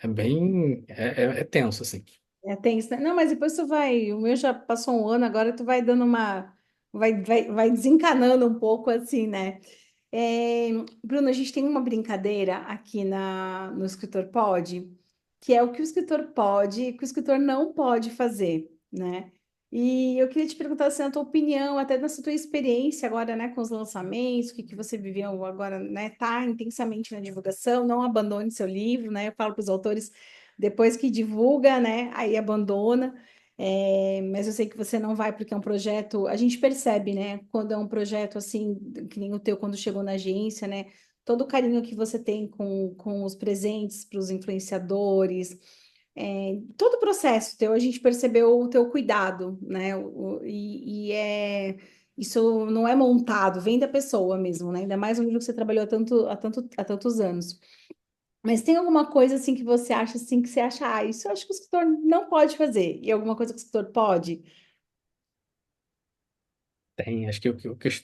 bem, é tenso, assim.
É tenso, né? Não, mas depois tu vai. O meu já passou um ano, agora tu vai dando uma. Vai desencanando um pouco, assim, né? É, Bruno, a gente tem uma brincadeira aqui no Escritor Pode, que é o que o escritor pode e o que o escritor não pode fazer, né? E eu queria te perguntar assim, a tua opinião, até nessa tua experiência agora, né, com os lançamentos, o que que você viveu agora, né, tá intensamente na divulgação, não abandone seu livro, né? Eu falo para os autores, depois que divulga, né, aí abandona. Mas eu sei que você não vai porque é um projeto, a gente percebe, né, quando é um projeto assim, que nem o teu quando chegou na agência, né, todo o carinho que você tem com os presentes para os influenciadores, todo o processo teu, a gente percebeu o teu cuidado, né, isso não é montado, vem da pessoa mesmo, né, ainda mais um livro que você trabalhou há tantos anos. Mas tem alguma coisa assim que você acha assim que você acha, isso eu acho que o escritor não pode fazer, e alguma coisa que o escritor pode?
Tem, acho que o que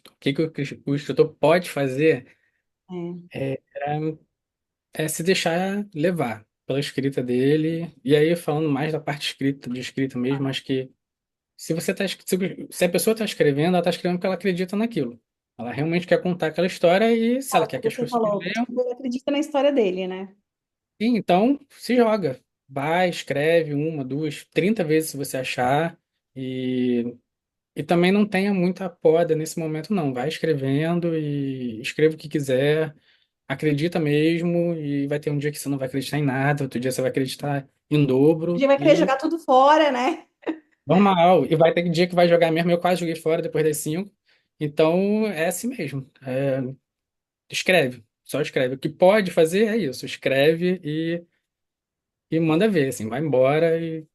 o escritor pode fazer
É.
é, é se deixar levar pela escrita dele. E aí, falando mais da parte escrita, de escrita mesmo, acho que se você tá, se a pessoa está escrevendo, ela está escrevendo porque ela acredita naquilo. Ela realmente quer contar aquela história e se ela
Fala
quer
que
que as
você
pessoas
falou,
leiam,
tipo, ele acredita na história dele, né?
sim, então se joga. Vai, escreve uma, duas, 30 vezes se você achar. E, e também não tenha muita poda nesse momento, não. Vai escrevendo e escreva o que quiser. Acredita mesmo, e vai ter um dia que você não vai acreditar em nada, outro dia você vai acreditar em
A
dobro,
gente vai querer
e
jogar tudo fora, né?
normal. E vai ter dia que vai jogar mesmo. Eu quase joguei fora depois das 5. Então é assim mesmo. Escreve, só escreve. O que pode fazer é isso: escreve e manda ver, assim, vai embora e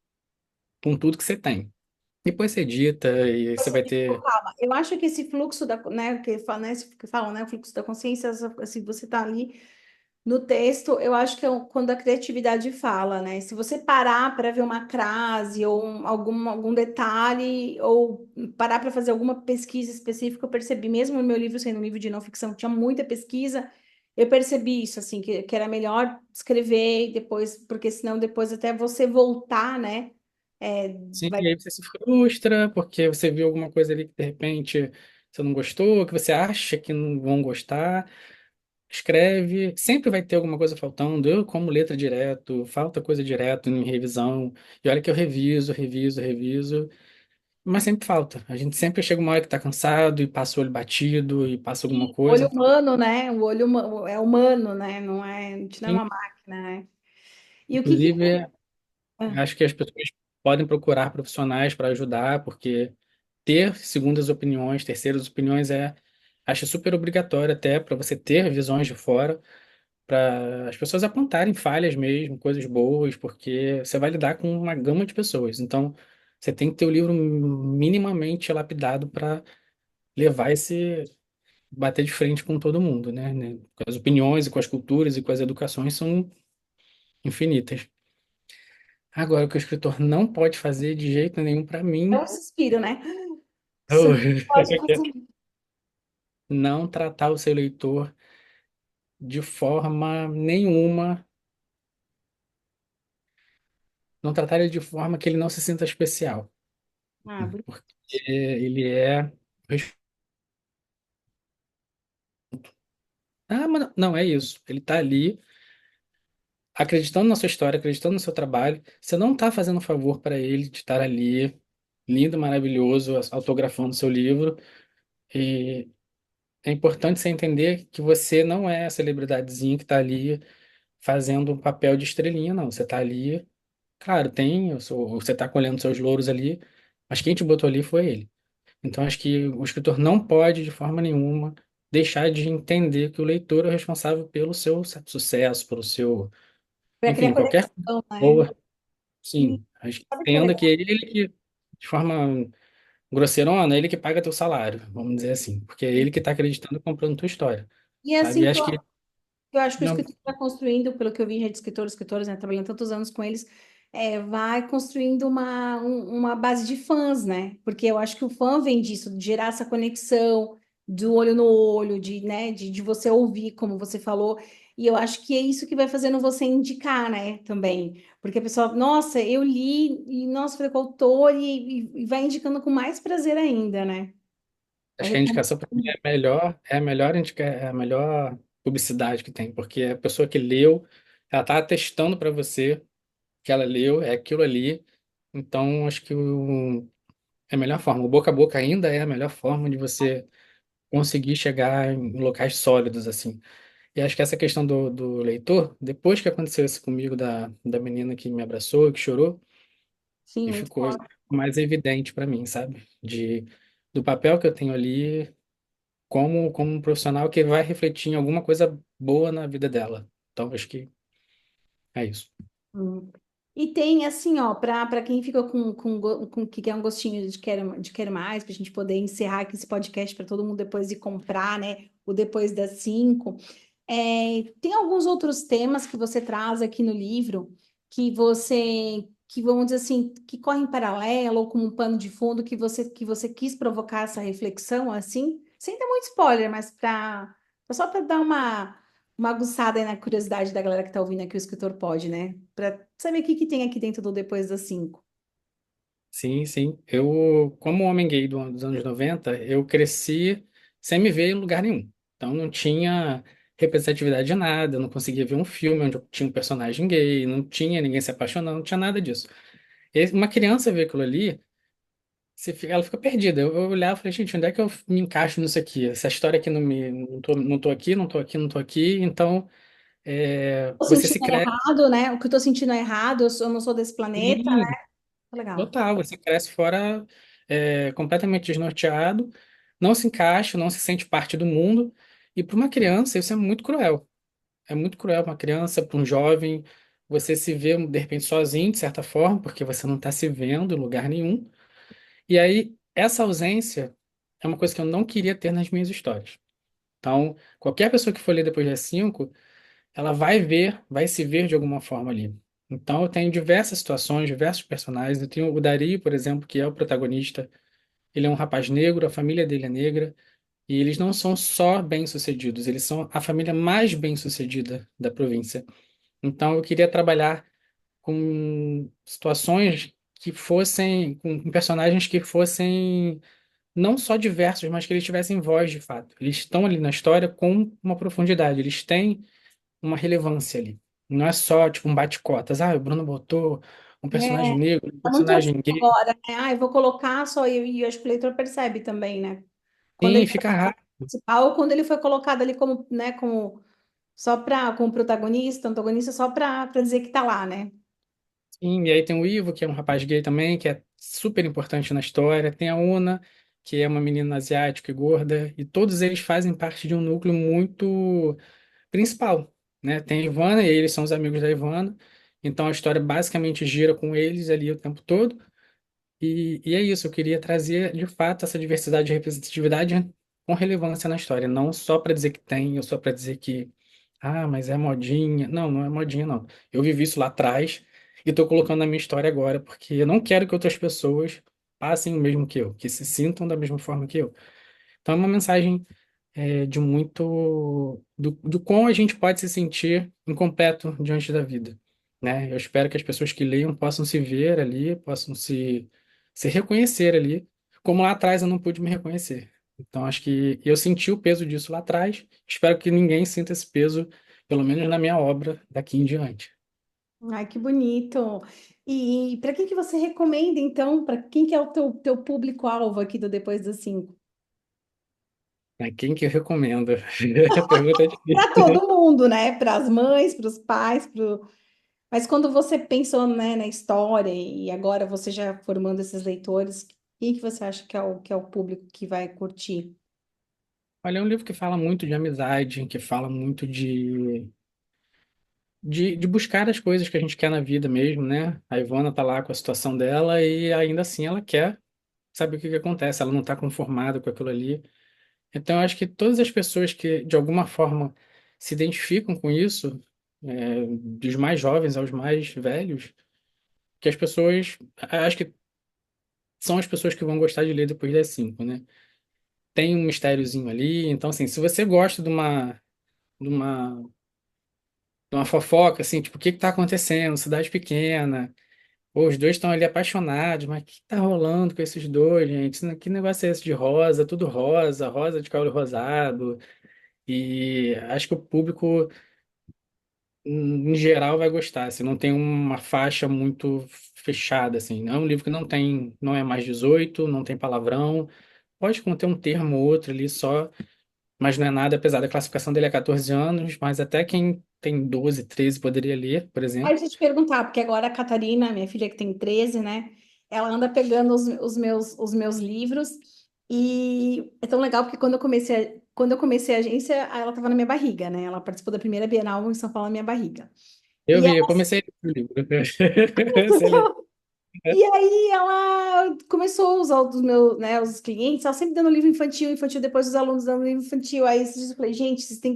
com tudo que você tem. Depois você edita e você vai ter.
Calma, eu acho que esse fluxo da, né, que falam, né, o fluxo da consciência, assim, você tá ali no texto, eu acho que é quando a criatividade fala, né? Se você parar para ver uma crase ou algum detalhe, ou parar para fazer alguma pesquisa específica, eu percebi, mesmo no meu livro sendo um livro de não ficção, tinha muita pesquisa, eu percebi isso, assim, que era melhor escrever e depois, porque senão depois até você voltar, né? É,
Sim,
vai
e aí você se frustra porque você viu alguma coisa ali que de repente você não gostou, que você acha que não vão gostar. Escreve, sempre vai ter alguma coisa faltando. Eu, como letra direto, falta coisa direto em revisão. E olha que eu reviso, mas sempre falta. A gente sempre chega uma hora que tá cansado e passa o olho batido e passa alguma
O
coisa.
olho
Então,
humano, né? É humano, né? Não é, a gente não é
sim,
uma máquina, né? E o que que...
inclusive,
Ah,
acho que as pessoas podem procurar profissionais para ajudar, porque ter segundas opiniões, terceiras opiniões acho super obrigatório até para você ter visões de fora, para as pessoas apontarem falhas mesmo, coisas boas, porque você vai lidar com uma gama de pessoas. Então, você tem que ter o livro minimamente lapidado para levar esse bater de frente com todo mundo, né? As opiniões e com as culturas e com as educações são infinitas. Agora, o que o escritor não pode fazer de jeito nenhum para
é
mim,
um suspiro, né? Você não pode fazer.
não tratar o seu leitor de forma nenhuma, não tratar ele de forma que ele não se sinta especial,
Ah,
porque ele é Ah, mas não, é isso. Ele tá ali acreditando na sua história, acreditando no seu trabalho. Você não tá fazendo um favor para ele de estar ali, lindo, maravilhoso, autografando seu livro. E é importante você entender que você não é a celebridadezinha que tá ali fazendo um papel de estrelinha, não. Você tá ali, claro, você tá colhendo seus louros ali, mas quem te botou ali foi ele. Então, acho que o escritor não pode, de forma nenhuma, deixar de entender que o leitor é o responsável pelo seu sucesso, pelo seu,
Para criar
enfim, qualquer coisa
conexão, né?
boa.
E
Sim, acho que
sabe que é
entenda que
legal?
é ele que, de forma grosseirona, é ele que paga teu salário, vamos dizer assim, porque é ele que está acreditando e comprando tua história,
E é
sabe?
assim
E
que
acho que
eu acho que o
não,
escritor está construindo, pelo que eu vi já de escritores, escritores, né, trabalhando tantos anos com eles, vai construindo uma base de fãs, né? Porque eu acho que o fã vem disso, de gerar essa conexão, do olho no olho, de você ouvir, como você falou. E eu acho que é isso que vai fazendo você indicar, né, também. Porque a pessoa, nossa, eu li, e nossa, falei com o autor, e vai indicando com mais prazer ainda, né? Vai
acho que a indicação para mim
recomendando.
é a melhor publicidade que tem, porque a pessoa que leu, ela está atestando para você que ela leu, é aquilo ali. Então, acho que é a melhor forma. O boca a boca ainda é a melhor forma de você conseguir chegar em locais sólidos, assim. E acho que essa questão do leitor, depois que aconteceu isso comigo, da menina que me abraçou, que chorou,
Sim,
e
muito
ficou
forte.
mais evidente para mim, sabe? Do papel que eu tenho ali como um profissional que vai refletir em alguma coisa boa na vida dela. Então, acho que é isso.
Hum. E tem assim, ó, para quem fica com que quer um gostinho de quero mais, para a gente poder encerrar aqui esse podcast para todo mundo depois de comprar, né? O depois das 5. Tem alguns outros temas que você traz aqui no livro que vamos dizer assim, que correm em paralelo ou como um pano de fundo que você quis provocar essa reflexão, assim, sem dar muito spoiler, mas só para dar uma aguçada aí na curiosidade da galera que tá ouvindo aqui, o escritor pode, né? Para saber o que que tem aqui dentro do Depois das 5.
Sim, sim. Eu, como homem gay dos anos 90, eu cresci sem me ver em lugar nenhum. Então não tinha representatividade de nada, eu não conseguia ver um filme onde eu tinha um personagem gay, não tinha ninguém se apaixonando, não tinha nada disso. E aí, uma criança vê aquilo ali, ela fica perdida. Eu olhava e falei, gente, onde é que eu me encaixo nisso aqui? Essa história aqui não tô aqui, não tô aqui, não tô aqui. Então,
Tô
você
sentindo
se cresce.
errado, né? O que eu tô sentindo é errado, eu não sou desse planeta. Tá legal.
Total, você cresce fora, completamente desnorteado, não se encaixa, não se sente parte do mundo, e para uma criança isso é muito cruel. É muito cruel para uma criança, para um jovem, você se vê de repente sozinho, de certa forma, porque você não está se vendo em lugar nenhum. E aí, essa ausência é uma coisa que eu não queria ter nas minhas histórias. Então, qualquer pessoa que for ler depois das 5, ela vai se ver de alguma forma ali. Então, eu tenho diversas situações, diversos personagens. Eu tenho o Dari, por exemplo, que é o protagonista. Ele é um rapaz negro, a família dele é negra, e eles não são só bem-sucedidos, eles são a família mais bem-sucedida da província. Então, eu queria trabalhar com situações com personagens que fossem não só diversos, mas que eles tivessem voz de fato. Eles estão ali na história com uma profundidade, eles têm uma relevância ali. Não é só tipo um bate-cotas. Ah, o Bruno botou um
É,
personagem negro, um
tá muito assim
personagem gay.
agora, né? Ah, eu vou colocar só, e eu acho que o leitor percebe também, né? Quando
Sim,
ele
fica rápido.
principal, ou quando ele foi colocado ali como, né, como protagonista, antagonista, só para dizer que tá lá, né?
Sim, e aí tem o Ivo, que é um rapaz gay também, que é super importante na história. Tem a Una, que é uma menina asiática e gorda. E todos eles fazem parte de um núcleo muito principal, né? Tem a Ivana, e eles são os amigos da Ivana. Então a história basicamente gira com eles ali o tempo todo. E é isso, eu queria trazer de fato essa diversidade e representatividade com relevância na história, não só para dizer que tem, ou só para dizer que, mas é modinha. Não, não é modinha, não. Eu vivi isso lá atrás e estou colocando na minha história agora, porque eu não quero que outras pessoas passem o mesmo que eu, que se sintam da mesma forma que eu. Então é uma mensagem de do quão a gente pode se sentir incompleto diante da vida, né? Eu espero que as pessoas que leiam possam se ver ali, possam se reconhecer ali, como lá atrás eu não pude me reconhecer. Então, acho que eu senti o peso disso lá atrás. Espero que ninguém sinta esse peso, pelo menos na minha obra, daqui em diante.
Ai, que bonito. E para quem que você recomenda, então? Para quem que é o teu público-alvo aqui do Depois dos Cinco?
Né? Quem que eu recomendo? A pergunta é
Para
difícil.
todo mundo, né? Para as mães, para os pais, mas quando você pensou, né, na história e agora você já formando esses leitores, quem que você acha que é o público que vai curtir?
Olha, é um livro que fala muito de amizade, que fala muito de buscar as coisas que a gente quer na vida mesmo, né? A Ivona tá lá com a situação dela e ainda assim ela quer saber o que que acontece, ela não tá conformada com aquilo ali. Então, eu acho que todas as pessoas que, de alguma forma, se identificam com isso, dos mais jovens aos mais velhos, que as pessoas, acho que são as pessoas que vão gostar de ler depois das 5, né? Tem um mistériozinho ali, então, assim, se você gosta de uma, de uma fofoca, assim, tipo, o que que tá acontecendo? Cidade pequena, pô, os dois estão ali apaixonados, mas o que tá rolando com esses dois, gente? Que negócio é esse de rosa? Tudo rosa, rosa de caule rosado. E acho que o público, em geral, vai gostar. Assim, não tem uma faixa muito fechada, assim. É um livro que não é mais 18, não tem palavrão. Pode conter um termo ou outro ali só, mas não é nada pesado. A classificação dele é 14 anos, mas até quem tem 12, 13 poderia ler, por
Aí
exemplo.
deixa eu te perguntar, porque agora a Catarina, minha filha que tem 13, né? Ela anda pegando os meus livros e é tão legal porque quando eu comecei a agência, ela estava na minha barriga, né? Ela participou da primeira Bienal em São Paulo na minha barriga.
Eu
E
vi, eu comecei o livro. Comecei a ler.
E aí ela começou a usar os meus, né, os clientes, ela sempre dando livro infantil, infantil, depois os alunos dando livro infantil. Aí esses dias eu falei, gente, vocês têm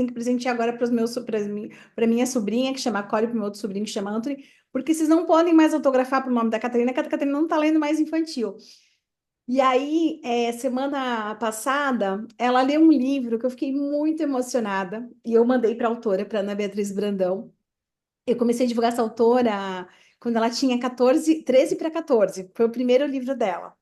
que presentear agora para minha sobrinha, que chama Cole, para meu outro sobrinho, que chama Anthony, porque vocês não podem mais autografar para o nome da Catarina, que a Catarina não está lendo mais infantil. E aí, semana passada, ela leu um livro que eu fiquei muito emocionada, e eu mandei para a autora, para Ana Beatriz Brandão. Eu comecei a divulgar essa autora quando ela tinha 14, 13 para 14. Foi o primeiro livro dela.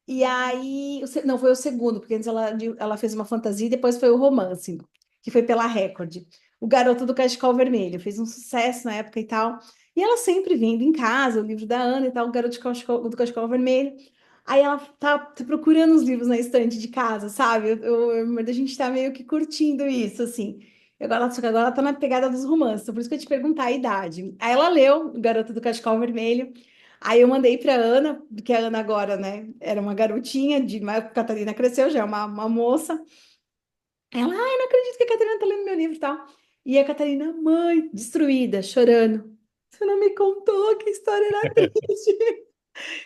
E aí, não, foi o segundo, porque antes ela fez uma fantasia e depois foi o romance, que foi pela Record. O Garoto do Cachecol Vermelho, fez um sucesso na época e tal. E ela sempre vendo em casa o livro da Ana e tal, o Garoto do Cachecol Vermelho. Aí ela tá procurando os livros na estante de casa, sabe? A gente tá meio que curtindo isso, assim. Só que agora ela tá na pegada dos romances, então por isso que eu ia te perguntar a idade. Aí ela leu O Garoto do Cachecol Vermelho. Aí eu mandei para Ana, porque a Ana agora, né, era uma garotinha, mas a Catarina cresceu, já é uma moça. Ela, ai, não acredito que a Catarina tá lendo meu livro e tal. E a Catarina, mãe, destruída, chorando. Você não me contou que história era triste.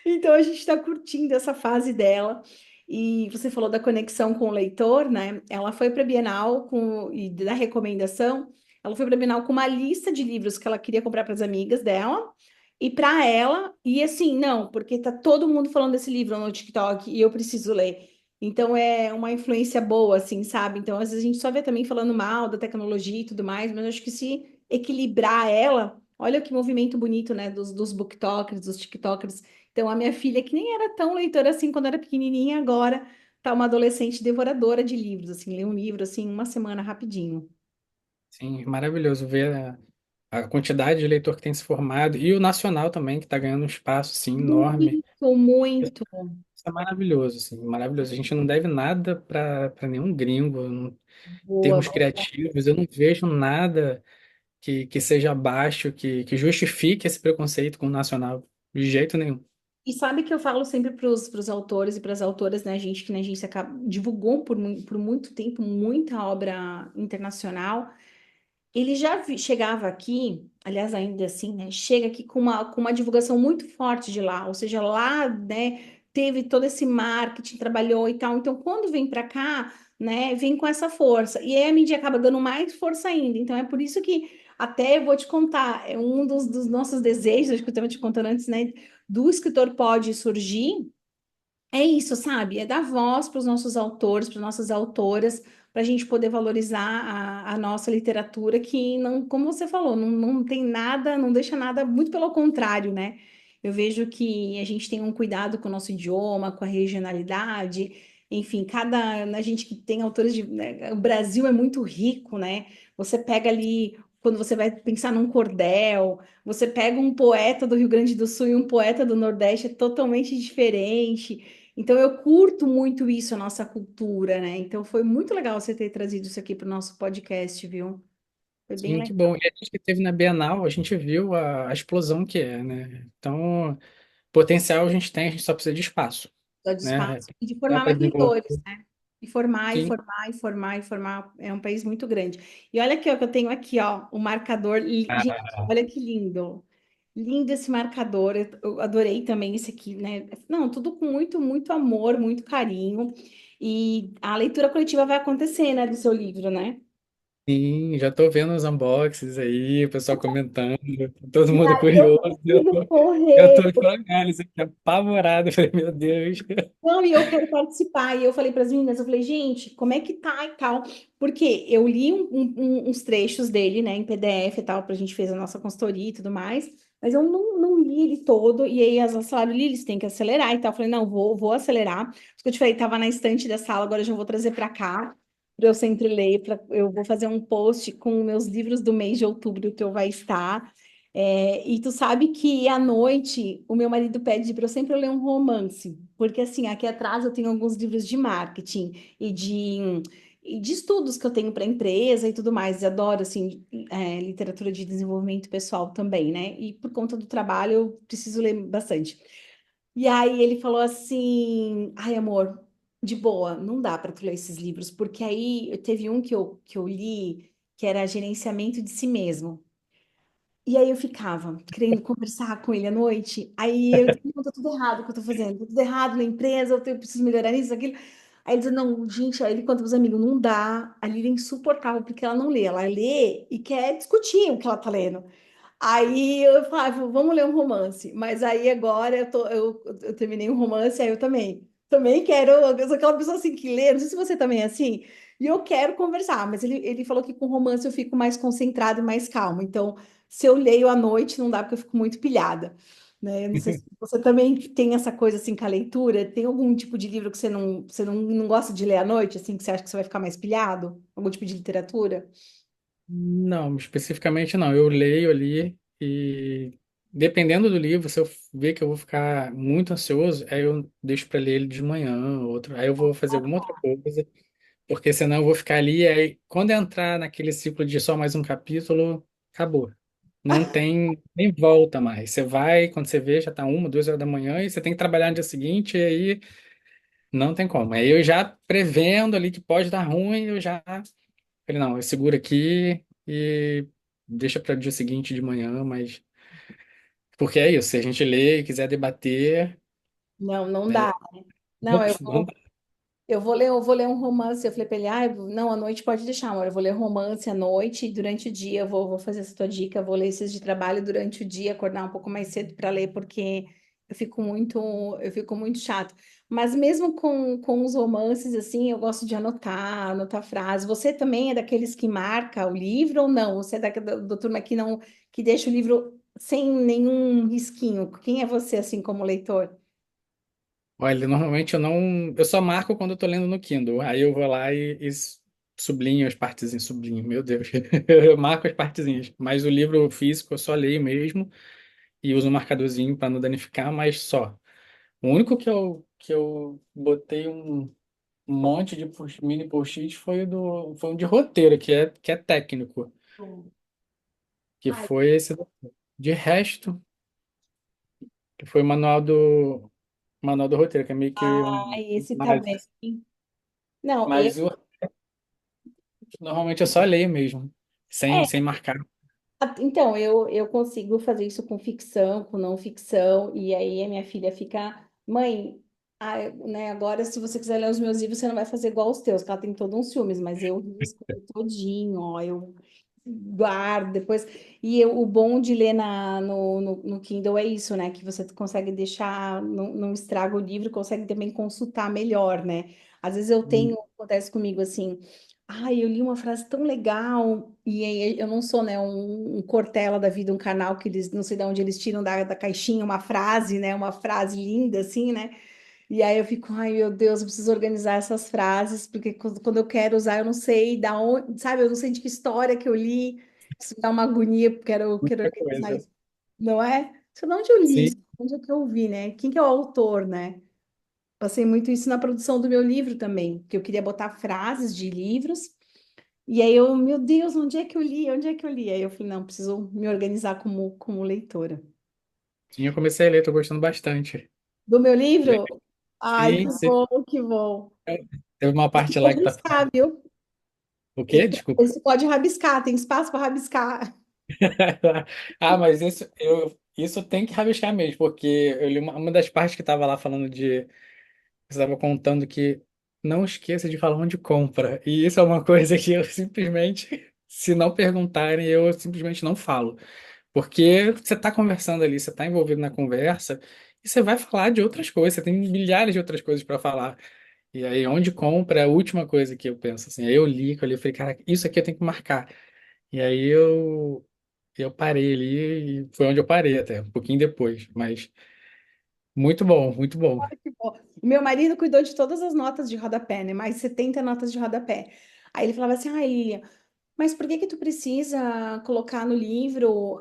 Então a gente está curtindo essa fase dela. E você falou da conexão com o leitor, né? Ela foi para a Bienal e da recomendação. Ela foi para a Bienal com uma lista de livros que ela queria comprar para as amigas dela e para ela. E assim, não, porque tá todo mundo falando desse livro no TikTok e eu preciso ler. Então é uma influência boa, assim, sabe? Então às vezes a gente só vê também falando mal da tecnologia e tudo mais, mas eu acho que se equilibrar ela, olha que movimento bonito, né? Dos booktokers, dos TikTokers. Então, a minha filha, que nem era tão leitora assim quando era pequenininha, agora tá uma adolescente devoradora de livros, assim, lê um livro assim em uma semana rapidinho.
Sim, maravilhoso ver a quantidade de leitor que tem se formado e o nacional também, que está ganhando um espaço assim, enorme.
Muito, muito
Isso é maravilhoso, assim, maravilhoso. A gente não deve nada para nenhum gringo, em
boa.
termos criativos. Eu não vejo nada que seja abaixo, que justifique esse preconceito com o nacional, de jeito nenhum.
E sabe que eu falo sempre para os autores e para as autoras, né, a gente que na agência divulgou por muito tempo muita obra internacional. Ele chegava aqui, aliás, ainda assim, né? Chega aqui com uma divulgação muito forte de lá, ou seja, lá, né, teve todo esse marketing, trabalhou e tal. Então, quando vem para cá, né, vem com essa força. E aí a mídia acaba dando mais força ainda. Então, é por isso que até eu vou te contar, é um dos nossos desejos, acho que eu estava te contando antes, né, do escritor pode surgir. É isso, sabe? É dar voz para os nossos autores, para nossas autoras, para a gente poder valorizar a nossa literatura, que não, como você falou, não tem nada, não deixa nada, muito pelo contrário, né? Eu vejo que a gente tem um cuidado com o nosso idioma, com a regionalidade. enfim, a gente que tem autores de, né, o Brasil é muito rico, né? Você pega ali, quando você vai pensar num cordel, você pega um poeta do Rio Grande do Sul e um poeta do Nordeste, é totalmente diferente. Então, eu curto muito isso, a nossa cultura, né? Então, foi muito legal você ter trazido isso aqui para o nosso podcast, viu? Foi bem
Sim, que
legal.
bom. E a gente que teve na Bienal, a gente viu a explosão que é, né? Então, potencial a gente tem, a gente só precisa de espaço,
Só de
né?
espaço e de
Dá
formar
para
mais
desenvolver.
leitores, né? E formar, e
Sim,
formar, e formar, e formar. É um país muito grande. E olha aqui, ó, que eu tenho aqui, ó, o marcador. Gente, olha que lindo. Lindo esse marcador. Eu adorei também esse aqui, né? Não, tudo com muito, muito amor, muito carinho. E a leitura coletiva vai acontecer, né, do seu livro, né?
sim, já tô vendo os unboxings aí, o pessoal comentando, todo
E
mundo
aí eu
curioso.
preciso
Eu
correr.
tô olhando isso aqui apavorado. Falei, meu Deus.
Não, e eu quero participar. E eu falei para as meninas, eu falei, gente, como é que tá e tal? Porque eu li uns trechos dele, né, em PDF e tal, para a gente fez a nossa consultoria e tudo mais, mas eu não li ele todo. E aí elas falaram, Lili, você tem que acelerar e tal. Eu falei, não, vou acelerar. Isso que eu te falei, tava na estante da sala, agora eu já vou trazer para cá, para eu sempre ler. Eu vou fazer um post com meus livros do mês de outubro que eu vai estar. É, e tu sabe que à noite o meu marido pede para eu sempre ler um romance, porque assim, aqui atrás eu tenho alguns livros de marketing e de estudos que eu tenho para empresa e tudo mais. Eu adoro assim, literatura de desenvolvimento pessoal também, né? E por conta do trabalho eu preciso ler bastante. E aí ele falou assim: ai, amor, de boa, não dá para tu ler esses livros, porque aí teve um que eu li que era gerenciamento de si mesmo. E aí eu ficava querendo conversar com ele à noite. Aí eu dizia, não, tá tudo errado o que eu tô fazendo, tá tudo errado na empresa, eu preciso melhorar isso, aquilo. Aí ele dizia, não, gente, aí ele conta pros amigos, não dá. A Lívia é insuportável porque ela não lê, ela lê e quer discutir o que ela tá lendo. Aí eu falava, vamos ler um romance. Mas aí agora eu terminei um romance, aí eu também quero, eu sou aquela pessoa assim que lê, não sei se você também é assim, e eu quero conversar, mas ele falou que com romance eu fico mais concentrado e mais calmo. Então, se eu leio à noite, não dá porque eu fico muito pilhada. Né? Eu não sei se você também tem essa coisa assim com a leitura. Tem algum tipo de livro que você não gosta de ler à noite, assim, que você acha que você vai ficar mais pilhado? Algum tipo de literatura?
Não, especificamente não. Eu leio ali e dependendo do livro, se eu ver que eu vou ficar muito ansioso, aí eu deixo para ler ele de manhã, outro, aí eu vou fazer alguma outra coisa, porque senão eu vou ficar ali, aí quando eu entrar naquele ciclo de só mais um capítulo, acabou. Não tem nem volta mais. Você vai, quando você vê, já tá 1, 2 horas da manhã e você tem que trabalhar no dia seguinte, e aí não tem como. Aí eu já prevendo ali que pode dar ruim, eu já falei, não, eu seguro aqui e deixa para o dia seguinte de manhã, mas porque é isso, se a gente ler e quiser debater,
Não, não
é,
dá. Não, eu
não
vou.
dá.
Eu vou ler um romance. Eu falei pra ele, não, à noite pode deixar, amor. Eu vou ler romance à noite e durante o dia eu vou fazer essa tua dica. Eu vou ler esses de trabalho durante o dia, acordar um pouco mais cedo para ler, porque eu fico muito chato. Mas mesmo com os romances, assim, eu gosto de anotar frases. Você também é daqueles que marca o livro ou não? Você é da turma que não, que deixa o livro sem nenhum risquinho? Quem é você, assim, como leitor?
Olha, normalmente eu só marco quando eu tô lendo no Kindle, aí eu vou lá e sublinho as partezinhas, sublinho, meu Deus, eu marco as partezinhas, mas o livro físico eu só leio mesmo e uso um marcadorzinho para não danificar, mas só. O único que eu botei um monte de mini post-it foi um de roteiro, que é técnico, que
Ai,
foi esse. De resto, que foi o manual do roteiro, que é meio que
esse também.
básico.
Não,
Mas normalmente eu só leio mesmo, sem marcar.
Então, eu consigo fazer isso com ficção, com não ficção, e aí a minha filha fica, mãe, né, agora se você quiser ler os meus livros, você não vai fazer igual os teus, que ela tem todos uns ciúmes, mas eu risco ele todinho, ó, eu guardo depois. O bom de ler no Kindle é isso, né, que você consegue deixar, não estraga o livro, consegue também consultar melhor, né? Às vezes acontece comigo assim. Ai, eu li uma frase tão legal, e aí eu não sou, né, um Cortella da vida, um canal que eles, não sei de onde eles tiram da caixinha uma frase, né, uma frase linda, assim, né, E aí eu fico, ai meu Deus, eu preciso organizar essas frases, porque quando eu quero usar, eu não sei da onde, sabe? Eu não sei de que história que eu li. Isso me dá uma agonia, porque quero
Muita
organizar
coisa.
isso. Não é? Isso de onde eu li
Sim,
isso? Onde é que eu vi, né? Quem que é o autor, né? Passei muito isso na produção do meu livro também, que eu queria botar frases de livros. E aí eu, meu Deus, onde é que eu li? Onde é que eu li? Aí eu falei, não, preciso me organizar como leitora.
sim, eu comecei a ler, tô gostando bastante.
Do meu livro? Ai, que
Sim, sim.
bom, que bom.
Teve uma
Esse
parte lá
pode
que tá
riscar,
falando.
viu?
O quê?
Esse,
Desculpa.
esse pode rabiscar, tem espaço para rabiscar.
Ah, mas isso tem que rabiscar mesmo, porque eu li uma das partes que tava lá falando de. Você estava contando que não esqueça de falar onde compra. E isso é uma coisa que eu simplesmente, se não perguntarem, eu simplesmente não falo. Porque você está conversando ali, você está envolvido na conversa, e você vai falar de outras coisas, você tem milhares de outras coisas para falar. E aí, onde compra é a última coisa que eu penso assim. Aí eu li, que eu li, eu falei, cara, isso aqui eu tenho que marcar. E aí eu parei ali, e foi onde eu parei até, um pouquinho depois. Mas muito bom, muito bom.
Que bom. Meu marido cuidou de todas as notas de rodapé, né? Mais 70 notas de rodapé. Aí ele falava assim, ai, mas por que que tu precisa colocar no livro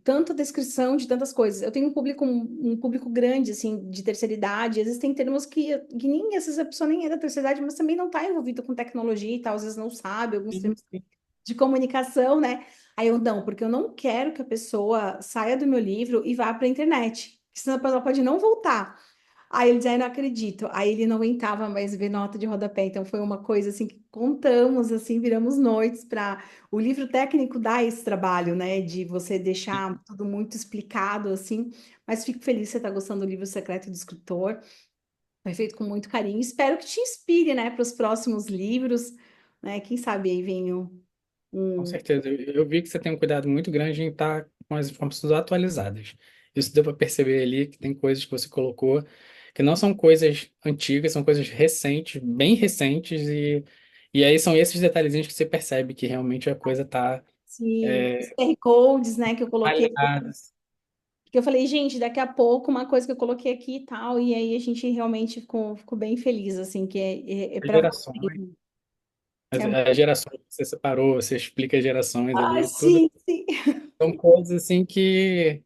tanta descrição de tantas coisas? Eu tenho um público grande, assim, de terceira idade. Às vezes tem termos que nem, às vezes a pessoa nem é da terceira idade, mas também não está envolvida com tecnologia e tal. Às vezes não sabe alguns
Sim,
termos
sim.
de comunicação, né? Aí eu, não, porque eu não quero que a pessoa saia do meu livro e vá para a internet. Senão a pessoa pode não voltar. Aí ele dizia, "Ai, não acredito." Aí ele não aguentava mais ver nota de rodapé. Então foi uma coisa assim que contamos, assim, viramos noites para. O livro técnico dá esse trabalho, né? De você deixar tudo muito explicado, assim. Mas fico feliz que você está gostando do livro Secreto do Escritor. Foi feito com muito carinho. Espero que te inspire, né, para os próximos livros, né? Quem sabe aí vem
Com
um.
certeza. Eu vi que você tem um cuidado muito grande em estar com as informações atualizadas. Isso deu para perceber ali que tem coisas que você colocou que não são coisas antigas, são coisas recentes, bem recentes, e aí são esses detalhezinhos que você percebe que realmente a coisa está
Os QR Codes, né, que eu coloquei.
alinhada.
Que eu falei, gente, daqui a pouco uma coisa que eu coloquei aqui e tal, e aí a gente realmente ficou bem feliz, assim, que é
As
para
gerações,
você.
as,
É-
as gerações que você separou, você explica as gerações
Ah,
ali, tudo.
sim, sim.
São coisas assim que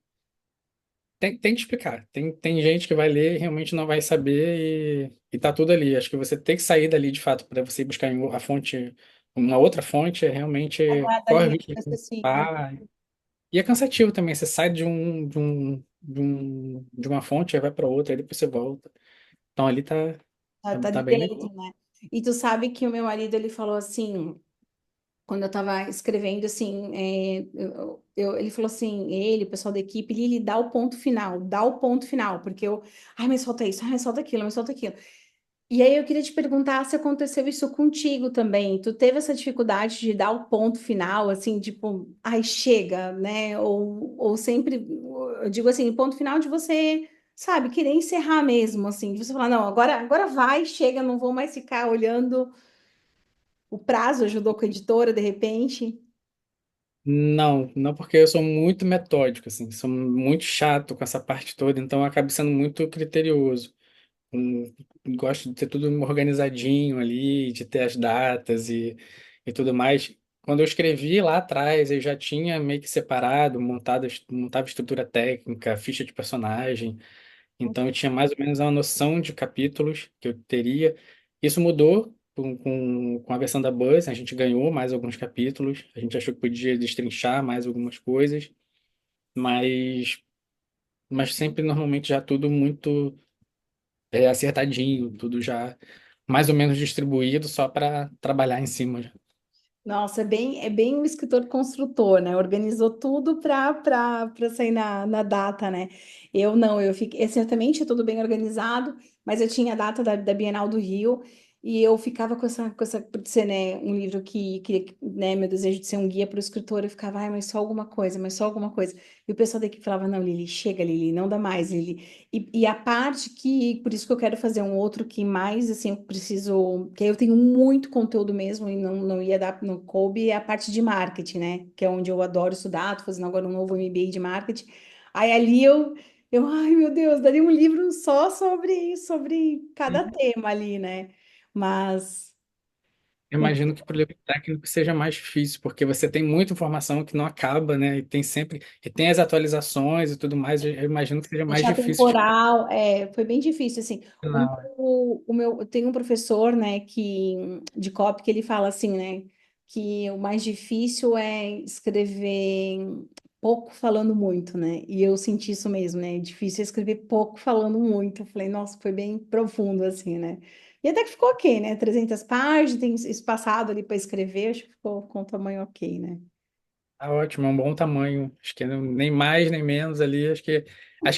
tem que explicar. Tem gente que vai ler e realmente não vai saber e tá tudo ali. Acho que você tem que sair dali de fato para você ir buscar a fonte, uma outra fonte, é realmente corre o
Dali
risco de
raciocínio.
participar. E é cansativo também. Você sai de uma fonte, aí vai para outra, aí depois você volta. Então ali
Tá
tá
ali
bem legal.
dentro, né? E tu sabe que o meu marido, ele falou assim, quando eu tava escrevendo, assim, ele falou assim, ele, o pessoal da equipe, ele dá o ponto final, porque ai, mas falta isso, ai, mas falta aquilo, mas falta aquilo. E aí eu queria te perguntar se aconteceu isso contigo também. Tu teve essa dificuldade de dar o ponto final, assim, tipo, ai, chega, né? Ou sempre, eu digo assim, ponto final de você, sabe, querer encerrar mesmo, assim, de você falar, não, agora vai, chega, não vou mais ficar olhando o prazo, ajudou com a editora, de repente.
Não, não porque eu sou muito metódico, assim, sou muito chato com essa parte toda, então eu acabo sendo muito criterioso. Um- Gosto de ter tudo organizadinho ali, de ter as datas e tudo mais. Quando eu escrevi lá atrás, eu já tinha meio que separado, montava estrutura técnica, ficha de personagem. Então eu tinha mais ou menos uma noção de capítulos que eu teria. Isso mudou com a versão da Buzz, a gente ganhou mais alguns capítulos, a gente achou que podia destrinchar mais algumas coisas, mas, mas sempre normalmente já tudo muito acertadinho, tudo já mais ou menos distribuído só para trabalhar em cima. Já.
Nossa, é bem um escritor construtor, né? Organizou tudo para sair na data, né? Eu não, eu fiquei, assim, eu também tinha tudo bem organizado, mas eu tinha a data da Bienal do Rio e eu ficava por ser, né, um livro que queria, né, meu desejo de ser um guia para o escritor, eu ficava, ai, mas só alguma coisa, mas só alguma coisa. E o pessoal daqui falava, não, Lili, chega, Lili, não dá mais, Lili. E a parte que, por isso que eu quero fazer um outro que mais, assim, eu preciso, que aí eu tenho muito conteúdo mesmo e não ia dar, não coube, é a parte de marketing, né? Que é onde eu adoro estudar, tô fazendo agora um novo MBA de marketing. Aí ali Eu, ai, meu Deus, daria um livro só sobre cada tema ali, né? Mas,
Eu imagino que para o livro técnico seja mais difícil, porque você tem muita informação que não acaba, né? E tem as atualizações e tudo mais. Eu imagino que seja mais
fechar
difícil de
temporal, foi bem difícil, assim.
funcionar.
Eu tenho um professor, né, de copy, que ele fala assim, né, que o mais difícil é escrever pouco falando muito, né? E eu senti isso mesmo, né? Difícil é escrever pouco falando muito. Eu falei, nossa, foi bem profundo, assim, né? E até que ficou ok, né? 300 páginas, tem espaçado ali para escrever, acho que ficou com o tamanho ok, né?
Tá ótimo, é um bom tamanho. Acho que nem mais nem menos ali. Acho que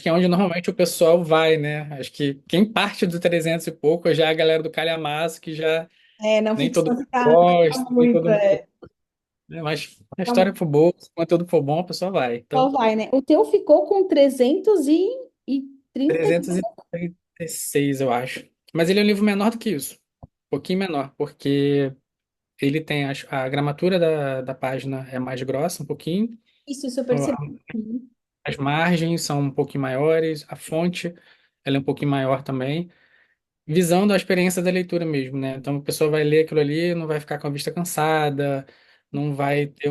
é onde normalmente o pessoal vai, né? Acho que quem parte do 300 e pouco já é a galera do calhamaço, que já
É, não
nem todo
ficção
mundo
fica
gosta, nem
muito,
todo mundo.
é.
Né? Mas se a história for boa, se o conteúdo for bom, a pessoa vai.
Só
Então,
vai, né? O teu ficou com 330.
336, eu acho. Mas ele é um livro menor do que isso. Um pouquinho menor, porque ele tem a gramatura da página é mais grossa, um pouquinho.
Isso eu
ó,
percebi. Uhum.
As margens são um pouquinho maiores, a fonte ela é um pouquinho maior também, visando a experiência da leitura mesmo, né? Então a pessoa vai ler aquilo ali, não vai ficar com a vista cansada, não vai ter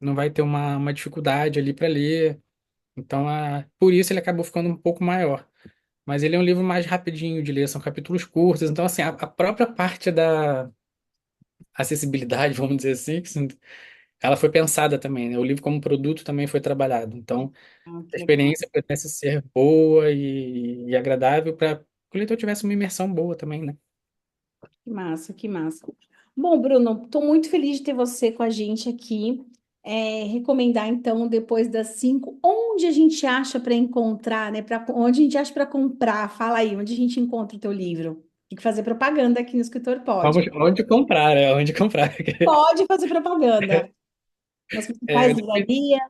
não vai ter uma dificuldade ali para ler. Então, por isso ele acabou ficando um pouco maior. Mas ele é um livro mais rapidinho de ler, são capítulos curtos. Então, assim, a própria parte da acessibilidade, vamos dizer assim, ela foi pensada também, né? O livro como produto também foi trabalhado. Então,
Ah,
a
que legal.
experiência pudesse ser boa e agradável para que o leitor tivesse uma imersão boa também, né?
Que massa, que massa. Bom, Bruno, estou muito feliz de ter você com a gente aqui. Recomendar, então, depois das 5, onde a gente acha para encontrar, né? Onde a gente acha para comprar? Fala aí, onde a gente encontra o teu livro? Tem que fazer propaganda aqui no escritor, pode.
Vamos, onde comprar, né? Onde comprar.
Pode fazer propaganda. Nas principais
É,
livrarias.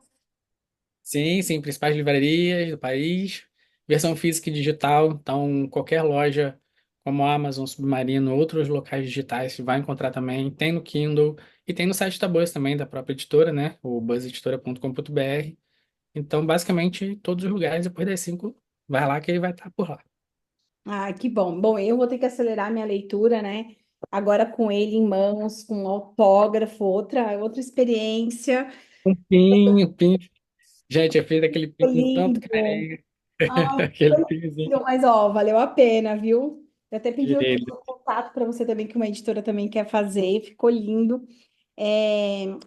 sim, sim, principais livrarias do país, versão física e digital, então qualquer loja como a Amazon, Submarino, outros locais digitais você vai encontrar também, tem no Kindle e tem no site da Buzz também, da própria editora, né, o buzzeditora.com.br. Então, basicamente, todos os lugares depois das 5, vai lá que ele vai estar por lá.
Ah, que bom. Bom, eu vou ter que acelerar minha leitura, né? Agora com ele em mãos, com autógrafo, outra experiência.
Um pinho. Gente, eu fiz aquele pinho
Ficou
com tanto
lindo.
carinho,
Ah,
aquele
foi
pinhozinho
lindo, mas ó, valeu a pena, viu? Eu até pedi o
dele.
contato para você também, que uma editora também quer fazer. Ficou lindo.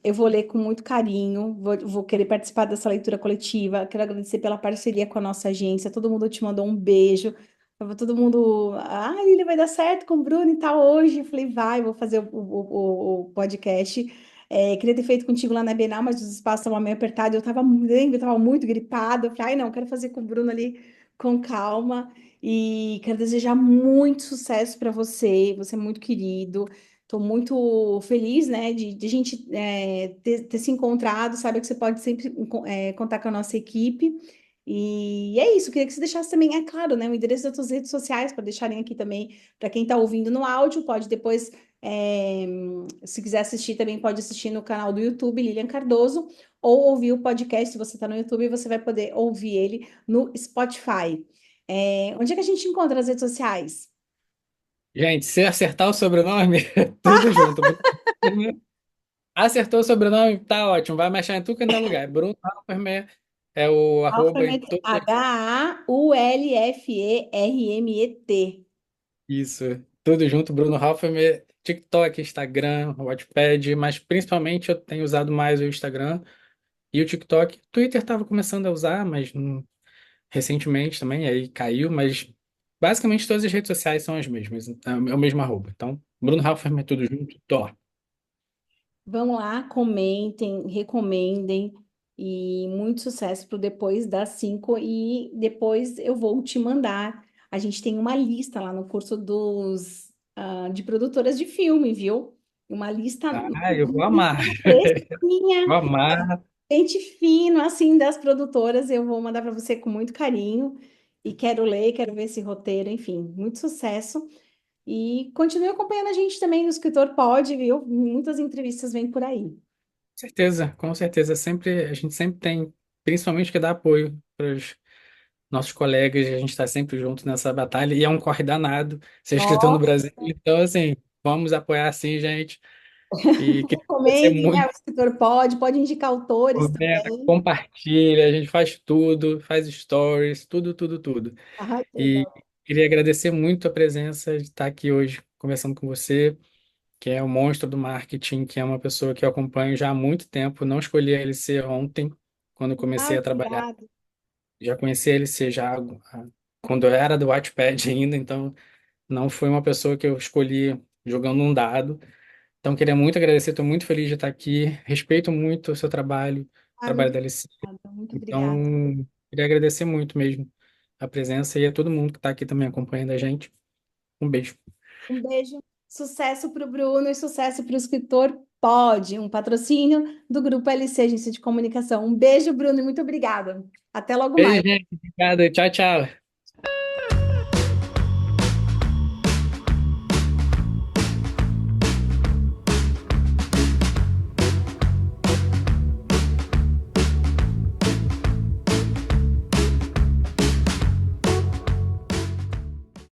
Eu vou ler com muito carinho, vou querer participar dessa leitura coletiva. Quero agradecer pela parceria com a nossa agência. Todo mundo te mandou um beijo. Tava todo mundo, ele vai dar certo com o Bruno e tal hoje. Eu falei, vai, vou fazer o podcast. Queria ter feito contigo lá na Bienal, mas os espaços estavam meio apertados. Eu tava muito gripada. Eu falei, ai, não, quero fazer com o Bruno ali com calma. E quero desejar muito sucesso para você. Você é muito querido. Estou muito feliz, né, de a gente ter se encontrado. Sabe que você pode sempre contar com a nossa equipe. E é isso. Queria que você deixasse também, é claro, né, o endereço das suas redes sociais para deixarem aqui também para quem está ouvindo no áudio. Pode depois, é, se quiser assistir, também pode assistir no canal do YouTube, Lilian Cardoso, ou ouvir o podcast. Se você está no YouTube, você vai poder ouvir ele no Spotify. Onde é que a gente encontra as redes sociais?
Gente, se acertar o sobrenome, tudo junto. Acertou o sobrenome, tá ótimo. Vai me achar em tudo que não é lugar. Bruno Halfermer é o arroba em
Alphamet,
todo.
Haulfermet.
Isso, tudo junto. Bruno Halfermer, TikTok, Instagram, Wattpad, mas principalmente eu tenho usado mais o Instagram e o TikTok. Twitter estava começando a usar, mas recentemente também, aí caiu, mas basicamente todas as redes sociais são as mesmas. É o mesmo arroba. Então, Bruno Halfermer, tudo junto, tô lá.
Vão lá, comentem, recomendem e muito sucesso para depois das 5 e depois eu vou te mandar. A gente tem uma lista lá no curso de produtoras de filme, viu? Uma lista
Ah, eu vou amar.
fresquinha,
Vou amar.
pente fino, assim, das produtoras. Eu vou mandar para você com muito carinho e quero ler, quero ver esse roteiro, enfim, muito sucesso. E continue acompanhando a gente também no Escritor Pod, viu? Muitas entrevistas vêm por aí.
Certeza, com certeza. A gente sempre tem, principalmente que dá apoio. para os nossos colegas, a gente está sempre junto nessa batalha, e é um corre danado ser escritor no
Nossa,
Brasil. Então, assim, vamos apoiar sim, gente. E queria agradecer
recomendem, né? O
muito.
escritor pode indicar autores
Comenta,
também.
compartilha, a gente faz tudo, faz stories, tudo, tudo, tudo.
Ai, que
E
legal.
queria agradecer muito a presença de estar aqui hoje conversando com você, que é o monstro do marketing, que é uma pessoa que eu acompanho já há muito tempo. Não escolhi a LC ontem, quando eu comecei
Ai,
a trabalhar.
obrigada.
Já conheci a LC já quando eu era do Wattpad ainda, então não foi uma pessoa que eu escolhi jogando um dado. Então, queria muito agradecer, estou muito feliz de estar aqui. Respeito muito o seu trabalho, o
Ai,
trabalho
muito
da LC.
obrigada, muito obrigada.
Então, queria agradecer muito mesmo a presença e a todo mundo que está aqui também acompanhando a gente. Um beijo.
Um beijo, sucesso para o Bruno e sucesso para o escritor Pode, um patrocínio do Grupo LC Agência de Comunicação. Um beijo, Bruno, e muito obrigada. Até logo
Beijo,
mais.
gente. Obrigado. Tchau, tchau.